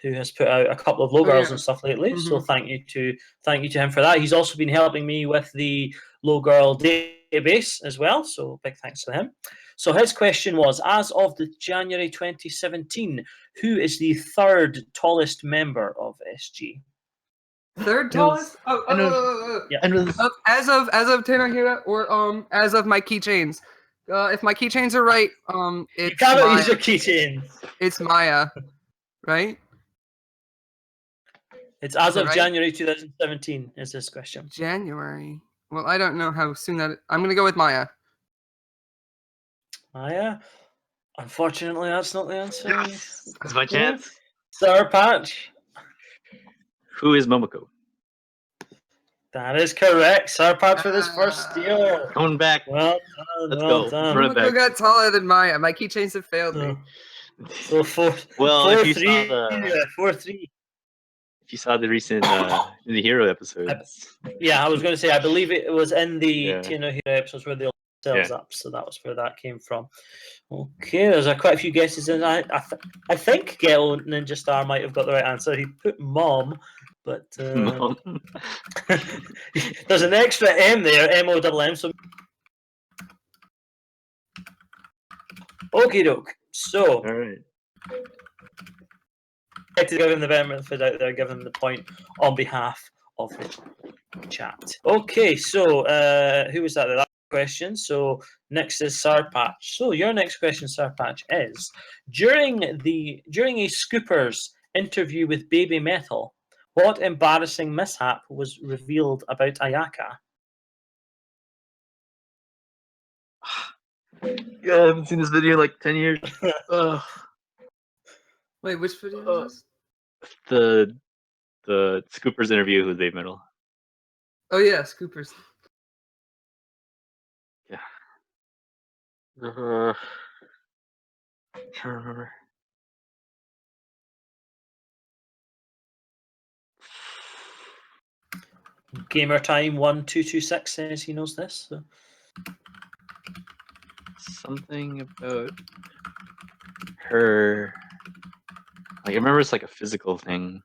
who has put out a couple of low girls yeah. and stuff lately. So Mhm. thank you to him for that. He's also been helping me with the low girl database as well. So big thanks to him. So his question was: as of the January 2017, who is the third tallest member of SG? Third tallest? Yeah. As of Tenahira or as of my keychains. If my keychains are right, You it's cannot Maya. use your keychains. It's Maya, right? It's as Is that of right? January 2017 is this question. January. Well, I don't know how soon that. I'm gonna go with Maya. Maya? Unfortunately, that's not the answer. Yes, that's my chance. SourPatch. Who is Momoko? That is correct. SourPatch with his first steal. Going back. Well done. Let's well go. done. Run it Momoko back. got taller than Maya. My keychains have failed me. So Well, if you 4-3. saw the 4-3. if you saw the recent the hero episodes, Yeah, I was going to say, I believe it was in the Yeah. Tino Hero episodes where they all themselves up, so that was where that came from. Okay, there's quite a few guesses in. I think Ghetto Ninja Star might have got the right answer. He put mom, but Mom. there's an extra M there, M-O-M-M. So, okie doke. So, All right. to give him the benefit out there, give him the point on behalf of the chat. Okay, so who was that? That question. So next is SourPatch. So your next question, SourPatch, is during a Scoopers interview with Baby Metal, what embarrassing mishap was revealed about Ayaka? Yeah, I haven't seen this video in like 10 years. Wait, which video is this? The Scoopers interview with Babe Metal. Oh yeah, Scoopers. Yeah. Trying to remember. Gamer Time 1226 says he knows this. So. Something about her. Like I remember it's like a physical thing.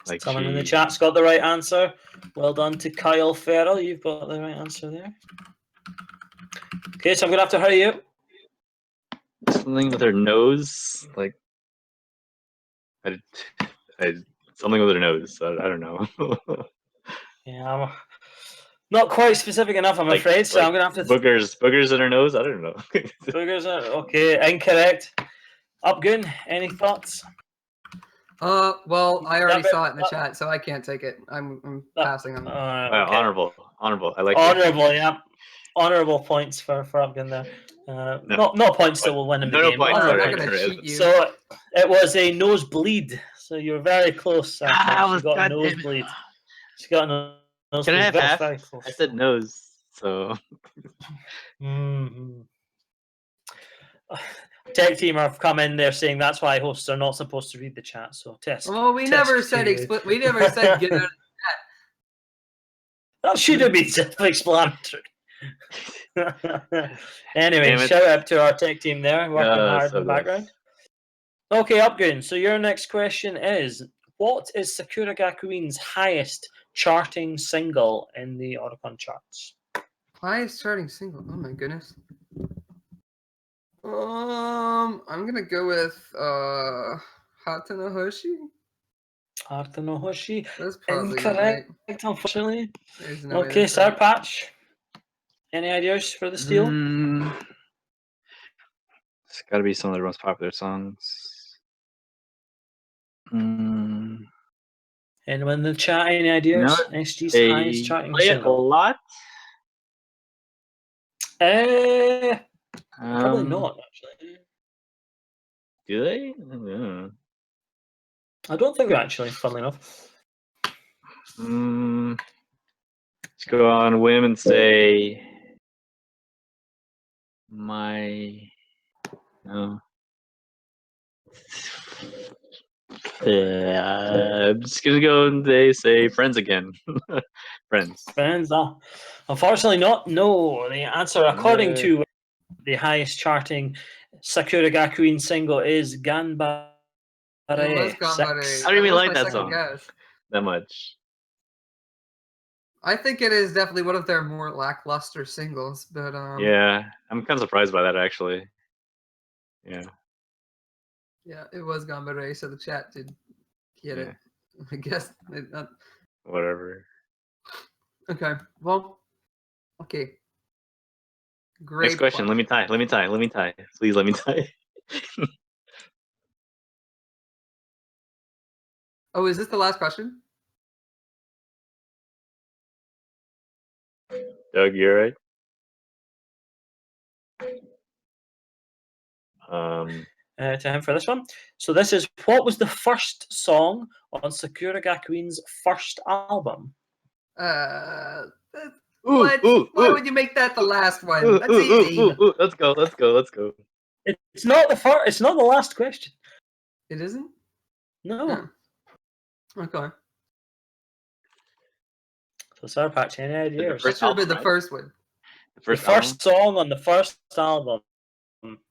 Like Someone in the she- chat's got the right answer. Well done to Kyle Farrell. You've got the right answer there. Okay, so I'm gonna have to hurry up. something with her nose, like I something with her nose. I don't know. Yeah, I'm not quite specific enough, I'm afraid. So I'm gonna have to. boogers in her nose. I don't know. Boogers are okay. Incorrect. Upgoon, any thoughts? Well, I already That- saw it in the chat, so I can't take it. I'm passing on. Wow, Okay. honorable. I like Honorable, yeah. Honorable points for Upgoon there. Not points that will win in the No game. points, Honorable I'm not sorry. gonna Sorry. cheat you. So it was a nosebleed. So you're very close. She got a nosebleed. She got a nosebleed. Can I have Very, half? very close. I said nose, so Mhm. tech team have come in there saying that's why hosts are not supposed to read the chat. So test. Well, we test never said to- we never said get out. That should have been self-explanatory. Anyway, Damn it. shout out to our tech team there, working hard so in the gross. background. Okay, Upgoon. So your next question is: what is Sakura Gakuin's highest charting single in the Oricon charts? Highest charting single. Oh my goodness. I'm gonna go with Hata no Hoshi. Arta no Hoshi. That's probably not right. Incorrect, unfortunately. There's no way Okay, that's right. SourPatch. Any ideas for the steal? It's got to be some of their most popular songs. Anyone in the chat? Any ideas? No, SG's they highest charting play it a single. lot. Probably not, actually. Do they? I don't know. I don't think actually, funnily enough. Let's go on a whim and say my. No. I'm just gonna go and say Friends again. Friends. Friends, unfortunately not. No, the answer, according to the highest charting Sakura Gakuin single, is Ganbare. It was Ganbare. 6. I don't even was like my that second song. guess. That much. I think it is definitely one of their more lackluster singles, but Yeah, I'm kind of surprised by that actually. Yeah. yeah, it was Ganbare, so the chat did get it. I guess. Whatever. Okay. Well. Okay. Great. Next question. Let me tie. Please let me tie. Oh, is this the last question? Doug, you're right. To him for this one. So this is: what was the first song on Sakura Gakuin's first album? What? Why would you make that the last one? That's easy. Let's go. It's not the first. It's not the last question. It isn't? No. Oh. Okay. So SourPatch, any ideas? That should have been the first one. The first song on the first album.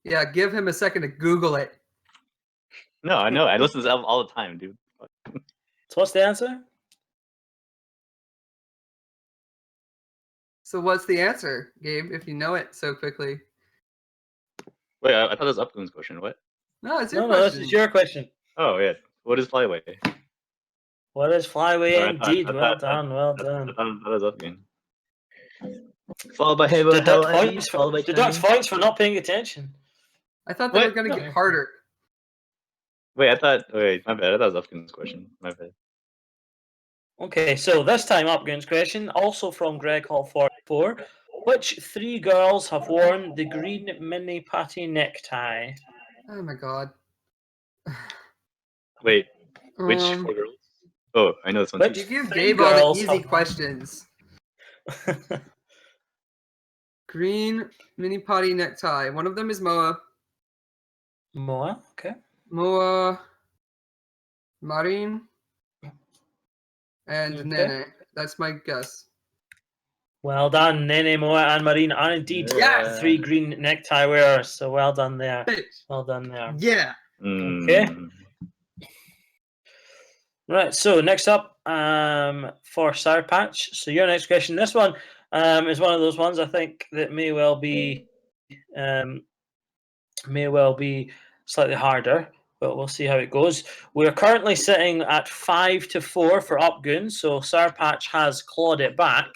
Yeah, give him a second to Google it. No, I know. I listen to this album all the time, dude. So what's the answer? So what's the answer, Gabe, if you know it so quickly? Wait, I thought that was Upgoon's question. What? No, it's your No, question. this is your question. Oh, yeah. What is Flyway? What is Flyway? Sorry, Indeed. Well done. I thought that was Upgoon. Followed by Deduct points for not paying attention. I thought they were going to get harder. Wait, my bad. I thought it was Upgoon's question. My bad. Okay, so this time Upgoon's question, also from Greg Hall 44. Which 3 girls have worn the green mini patty necktie? Oh my god. Wait, which 4 girls? Oh, I know this one. You give Gabe all the easy questions. Green mini potty necktie. One of them is Moa. Moa, okay. Moa, Marin, and Nene. That's my guess. Well done. Nene, Moa, and Marine are indeed 3 green necktie wearers. So well done there. Well done there. Yeah. Okay. Right, so next up for SourPatch. So your next question, this one is one of those ones I think that may well be slightly harder, but we'll see how it goes. We're currently sitting at 5-4 for Upgoon, so SourPatch has clawed it back.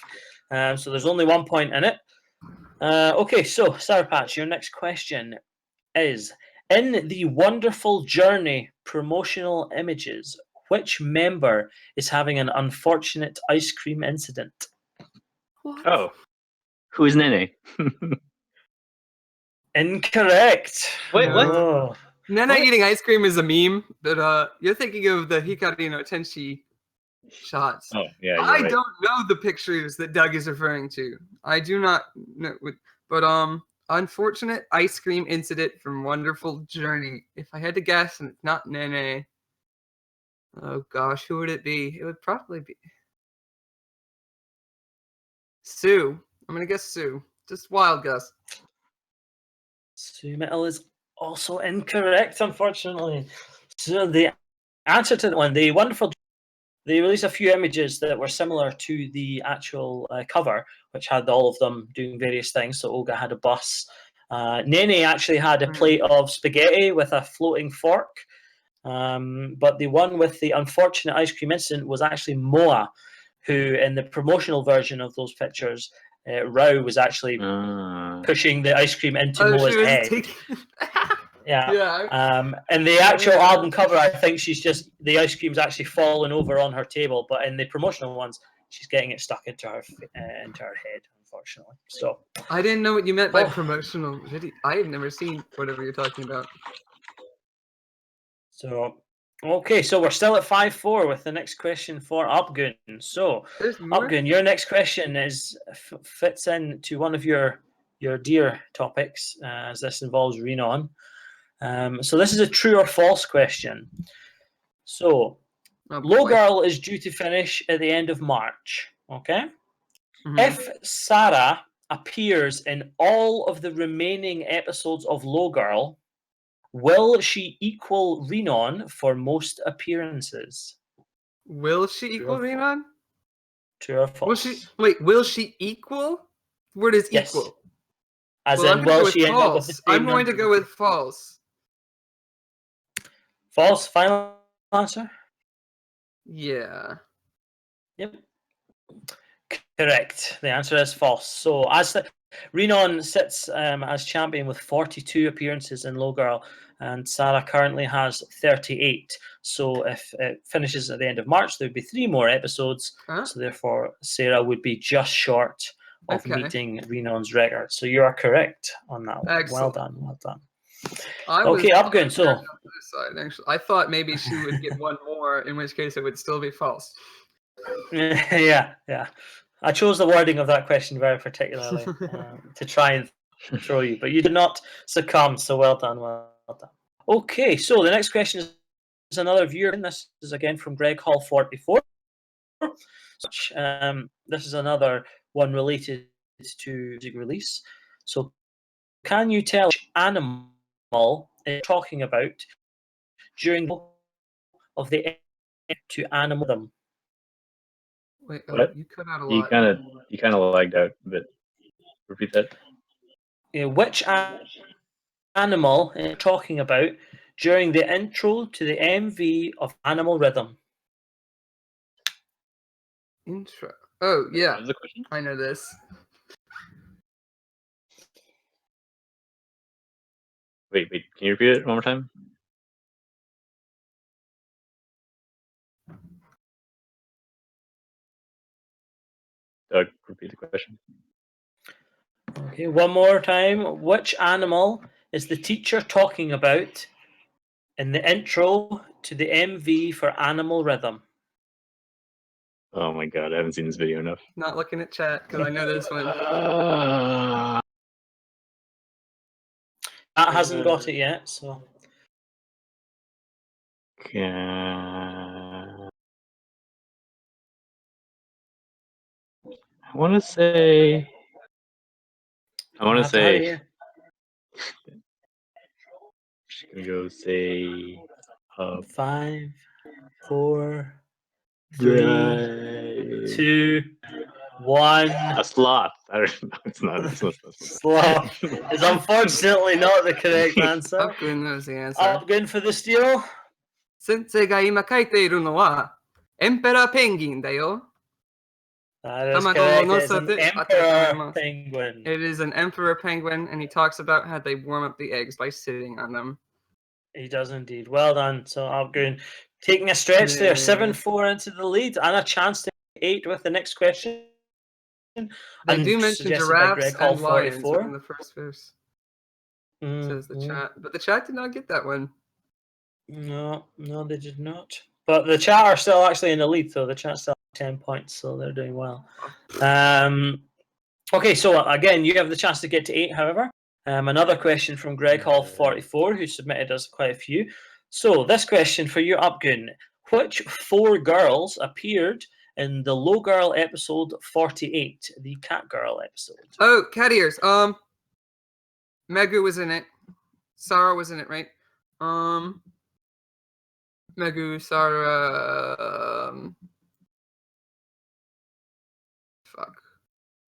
So there's only 1 point in it. Okay, so SourPatch, your next question is: in the Wonderful Journey promotional images, which member is having an unfortunate ice cream incident? What? Oh, who is Nene? Incorrect. Wait, what? Oh. Nene eating ice cream is a meme, but you're thinking of the Hikari no Tenshi shots. Oh, yeah. I don't right. know the pictures that Doug is referring to. I do not know, but unfortunate ice cream incident from Wonderful Journey. If I had to guess, and it's not Nene. Oh gosh, who would it be? It would probably be Sue. I'm gonna guess Sue. Just wild guess. Sue Metal is also incorrect, unfortunately. So the answer to that one, the Wonderful, they released a few images that were similar to the actual cover, which had all of them doing various things. So Olga had a bus. Nene actually had a plate of spaghetti with a floating fork. But the one with the unfortunate ice cream incident was actually Moa, who in the promotional version of those pictures, Rao was actually pushing the ice cream into Moa's head. Yeah. And the actual album cover, I think the ice cream's actually fallen over on her table, but in the promotional ones, she's getting it stuck into her head, unfortunately. So I didn't know what you meant by promotional video. I have never seen whatever you're talking about. So, okay, so we're still at 5-4 with the next question for Upgoon. So, Upgoon, your next question fits into one of your dear topics, as this involves Renon. So this is a true or false question. So, Low Girl is due to finish at the end of March, okay? If Sarah appears in all of the remaining episodes of Low Girl, will she equal Renon for most appearances? Will she equal Renon? True or false? Will she equal? Where does equal? As in, will she end up with the same I'm going to go with false. False? Final answer? Yeah. Yep. Correct. The answer is false. So, Renon sits as champion with 42 appearances in Low Girl, and Sarah currently has 38. So if it finishes at the end of March, there would be 3 more episodes. So therefore, Sarah would be just short of meeting Renon's record. So you are correct on that one. Excellent. Well done. Well done. Okay, Upgoon. So I thought maybe she would get one more, in which case it would still be false. yeah. I chose the wording of that question very particularly to try and throw you, but you did not succumb. So well done, well done. Okay, so the next question is another viewer, and this is again from Greg Hall 44. This is another one related to music release. So, can you tell which animal is talking about during the of the to animal them? Wait, what? You cut out a lot. You kind of lagged out a bit. Repeat that. Which animal is talking about during the intro to the MV of Animal Rhythm? Intro. Oh yeah, What was the question? I know this. Wait. Can you repeat it one more time? Doug, repeat the question. Okay, one more time. Which animal is the teacher talking about in the intro to the MV for Animal Rhythm? Oh my god, I haven't seen this video enough. Not looking at chat because I know this one. That hasn't got it yet, so. I want to say. I'm just gonna go say. 5, 4, 3, 2, 1. A sloth. I don't know. It's not. Sloth is unfortunately not the correct answer. Upgoon knows the answer. Upgoon for the steal. 先生が今書いているのはエンペラーペンギンだよ。 That is correct. It's an emperor penguin. It is an emperor penguin, and he talks about how they warm up the eggs by sitting on them. He does indeed. Well done. So Upgoon taking a stretch there, 7-4 into the lead, and a chance to 8 with the next question. They do mention giraffes and lions in the first verse. Says the chat, but the chat did not get that one. No, they did not. But the chat are still actually in the lead, though. The chat still have 10 points, so they're doing well. Okay, so again, you have the chance to get to 8, however. Another question from Greg Hall 44, who submitted us quite a few. So this question for you, Upgoon. Which 4 girls appeared in the Low Girl episode 48, the Cat Girl episode? Oh, cat ears. Megu was in it. Sarah was in it, right? Megu, Sarah. Fuck.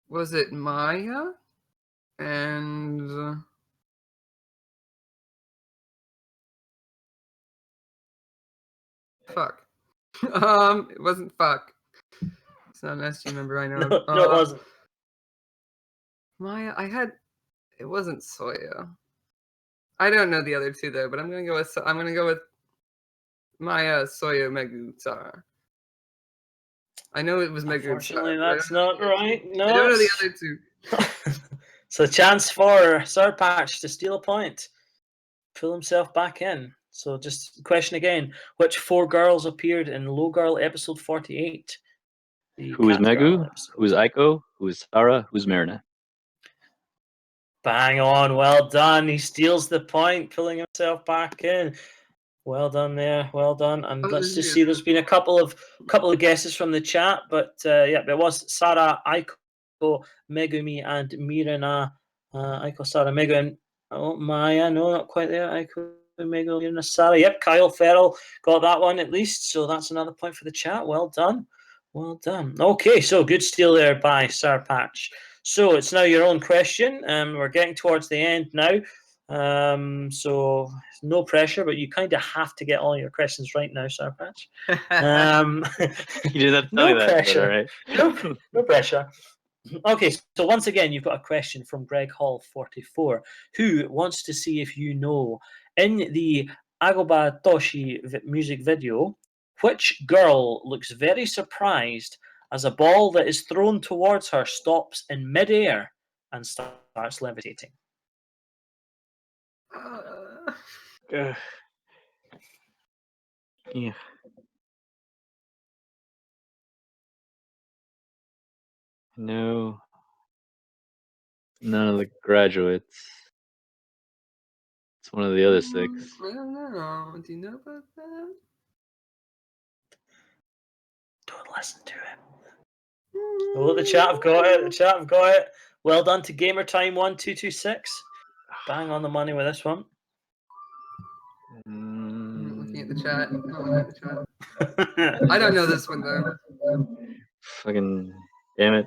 Was it Maya? And fuck. It wasn't fuck. It's not an SG member, I know. No, it wasn't. Maya, it wasn't Soya. I don't know the other 2 though, but I'm gonna go with Maya, Soya, Megu, Sarah. I know it was Megu. Unfortunately, that's not right. No, I don't know the other 2. So chance for SourPatch to steal a point, pull himself back in. So just question again: which 4 girls appeared in Low Girl episode 48? Who is Megu? Who is Aiko? Who is Sarah? Who's Marina? Bang on, well done. He steals the point, pulling himself back in. Well done there, well done. And let's just see. There's been a couple of guesses from the chat, but yeah, there was Sarah, Aiko, Megumi, and Mirana. Aiko, Sarah, Megu, and Maya. No, not quite there. Aiko, Megu, Mirana, Sarah. Yep, Kyle Farrell got that one at least. So that's another point for the chat. Well done, well done. Okay, so good steal there by SourPatch. So it's now your own question. We're getting towards the end now. So no pressure, but you kind of have to get all your questions right now, SourPatch. You did not tell No me that, pressure. but all right. No pressure. Okay, so once again, you've got a question from Greg Hall 44, who wants to see if you know, in the Agoba Toshi music video, which girl looks very surprised as a ball that is thrown towards her stops in midair and starts levitating? Yeah. No. None of the graduates. It's one of the other 6. I don't know. Do you know about that? Don't listen to it. Oh, the chat have got it. The chat have got it. Well done to GamerTime1226. Bang on the money with this one. I'm looking at the chat. I don't know this one though. Fucking damn it.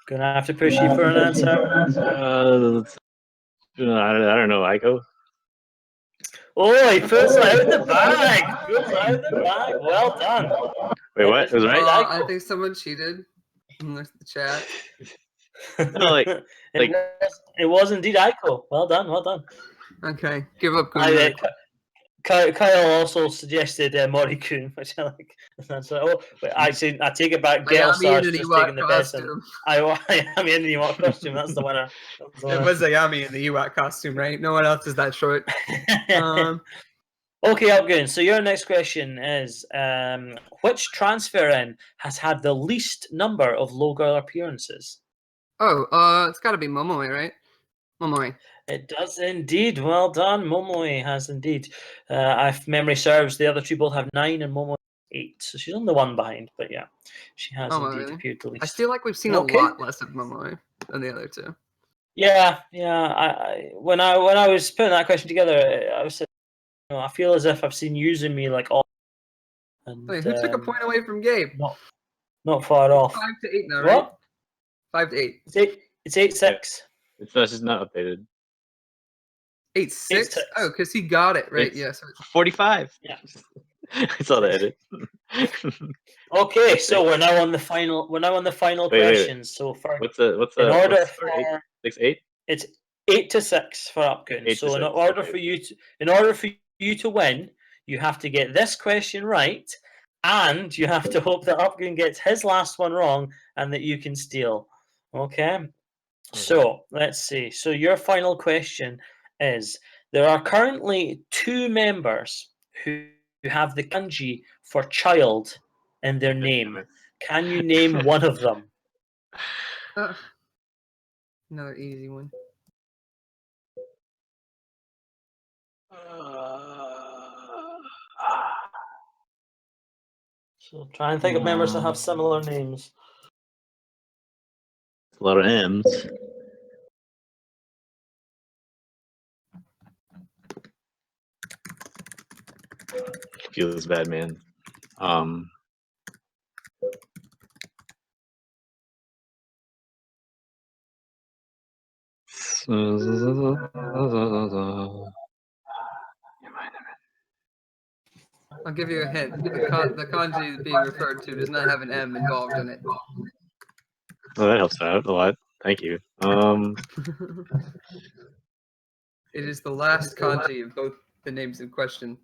Gonna have to push you for an answer. I don't know, Aiko. Oh, he puts it out the bag. Puts it out the bag. Well done. Wait, what? It was right? I think someone cheated in the chat. No, it was indeed Aiko. Well done, well done. Okay, give up. Kyle also suggested Mori-kun, which I like. That's actually, I take it back. Gale Star's just taking the best. I'm in the Ewok costume. That's the winner. It was Ayami in the Ewok costume, right? No one else is that short. Okay, Upgoon. So your next question is, which transfer in has had the least number of Low Girl appearances? Oh, it's got to be Momoe, right? Momoe. It does indeed. Well done. Momoe has indeed. If memory serves, the other 2 both have 9 and Momoe 8. So she's on the 1 behind. But yeah, she has indeed appeared the least. I feel like we've seen a lot less of Momoe than the other 2. Yeah. When I was putting that question together, I was saying, I feel as if I've seen Yuzumi like all. And, wait, who took a point away from Gabe? Not far off. 5 to 8 now, what? right? 5 to 8. It's 8-6. It's just not updated. 8-6? Oh, because he got it, right? Yeah. So 45. Yeah. I saw the edit. Okay, so we're now on the final. We're now on the final questions. So for what's the in order what's for 6-8? It's 8-6 for Upgoon. So in order for you to win, you have to get this question right, and you have to hope that Upgoon gets his last one wrong, and that you can steal. Okay. So let's see. So your final question is: there are currently 2 members who have the kanji for child in their name. Can you name one of them? Another easy one. So try and think of members that have similar names. A lot of M's. Feels bad, man. I'll give you a hint. The kanji being referred to does not have an M involved in it. Oh, that helps out a lot. Thank you. It is the last kanji of both the names in question.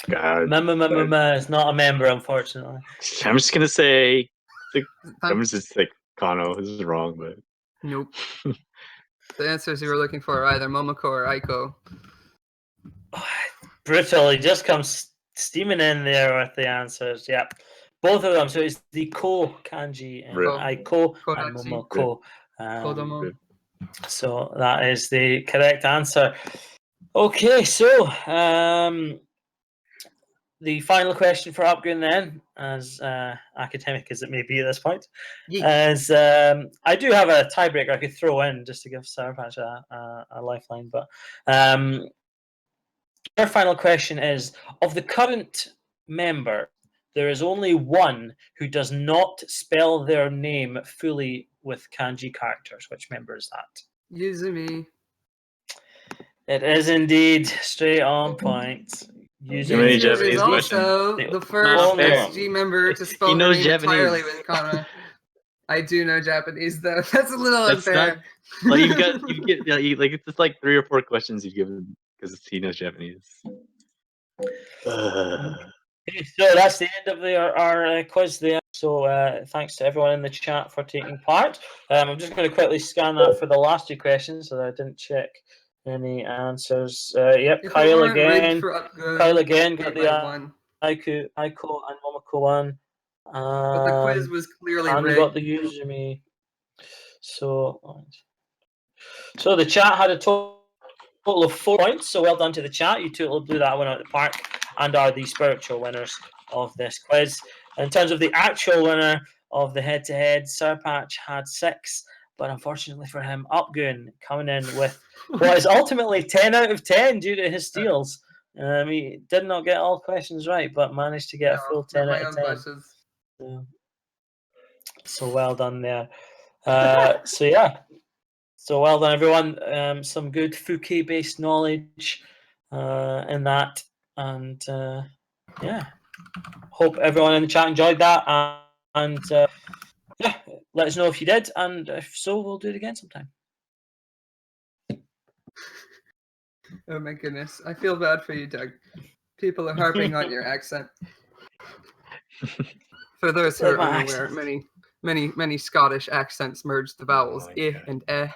God. It's not a member, unfortunately. I'm just gonna say, I'm just like Kano. This is wrong, but Nope. The answers you were looking for are either Momoko or Aiko. Brutal. He just comes steaming in there with the answers. Yep. Both of them. So it's the Ko kanji and Right. Aiko and Kodachi. Momoko. Kodomo. So that is the correct answer. Okay, so the final question for Upgoon then, as academic as it may be at this point, is I do have a tiebreaker I could throw in just to give SourPatch a lifeline. But our final question is, of the current member, there is only one who does not spell their name fully with kanji characters. Which member is that? Yuzumi. It is indeed straight on point. Many Japanese is also the first XG member to spell their name entirely with kana. I do know Japanese though. That's a little unfair. Like you get like it's just like 3 or 4 questions you give him because he knows Japanese. Okay, so that's the end of our quiz there. So thanks to everyone in the chat for taking part. I'm just going to quickly scan that for the last 2 questions so that I didn't check any answers. Yep, If Kyle again. Upgoon, Kyle again got the one. Aiko and Momoko one. But the quiz was clearly and rigged. got the Yuzumi. So the chat had a total of 4 points. So well done to the chat. You totally blew that one out of the park and are the spiritual winners of this quiz. In terms of the actual winner of the head-to-head, SourPatch had 6, but unfortunately for him, Upgoon coming in with what is ultimately 10 out of 10 due to his steals. He did not get all questions right, but managed to get a full 10 out of 10. So well done there. So well done, everyone. Some good Fukei-based knowledge in that, and hope everyone in the chat enjoyed that. And let us know if you did, and if so, we'll do it again sometime. Oh my goodness, I feel bad for you, Doug. People are harping on your accent. For those who are unaware, many Scottish accents merge the vowels I and eh.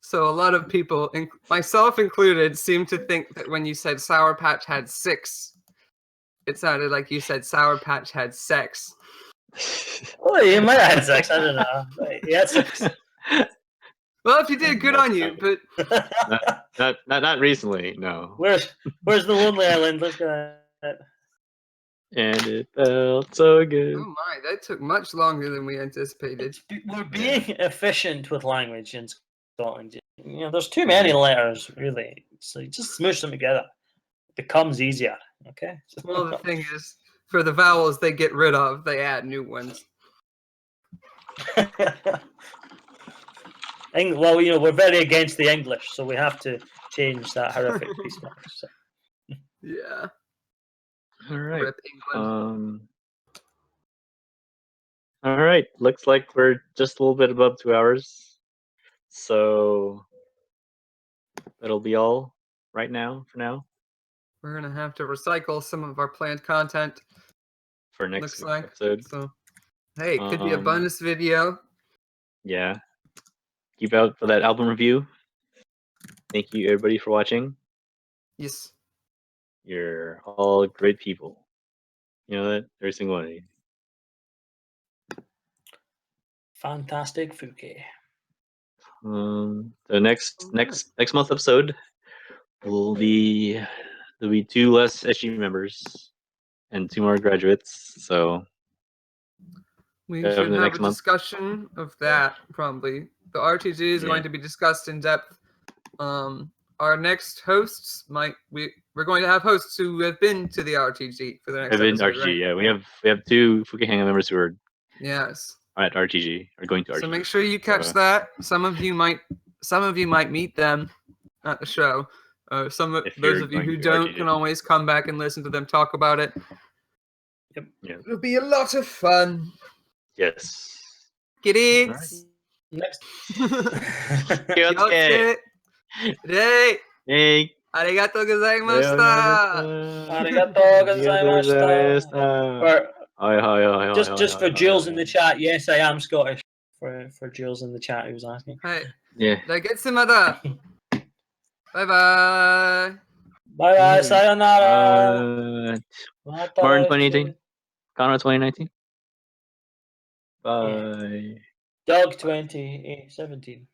So a lot of people, myself included, seem to think that when you said SourPatch had 6, it sounded like you said SourPatch had sex. Well, you might have had sex. I don't know. He had sex. Well, if you did, good on you. But not recently. No. Where's the Lonely Island? Let's go. And it felt so good. Oh my, that took much longer than we anticipated. We're being efficient with language in Scotland. You know, there's too many letters, really. So you just smoosh them together. It becomes easier. Okay. Well, the thing is, for the vowels they get rid of, they add new ones. Well, you know, we're very against the English, so we have to change that horrific piece of English. So. Yeah. All right. All right. Looks like we're just a little bit above 2 hours. So that'll be all right now for now. We're gonna have to recycle some of our planned content for next like. episode. So hey, it could be a bonus video. Yeah. Keep out for that album review. Thank you everybody for watching. Yes. You're all great people. You know that? Every single one of you. Fantastic Fukei. The next month episode will be there'll be 2 less SG members and 2 more graduates. So We Yeah, should the have next a month. discussion of that probably. The RTG is Yeah. going to be discussed in depth. Our next hosts we're going to have hosts who have been to the RTG for the next I've been episode, RTG. right? Yeah, we have 2 Fukei Hangout members who are Yes. at RTG or going to RTG. So make sure you catch that. Some of you might meet them at the show. If Those you're of you going who to don't RTG. can always come back and listen to them talk about it. Yep. Yeah. It'll be a lot of fun. Yes. Kiddings. Next. Kyosuke. Hey, Hey. arigatou gozaimashita. Arigatou gozaimashita. Just for Jules in the chat, yes, I am Scottish. For Jules in the chat who was asking. Hey, Yeah. dagetsimada. Bye bye. Bye bye, sayonara. Martin 2018. Connor 2019. Bye. Doug 2017.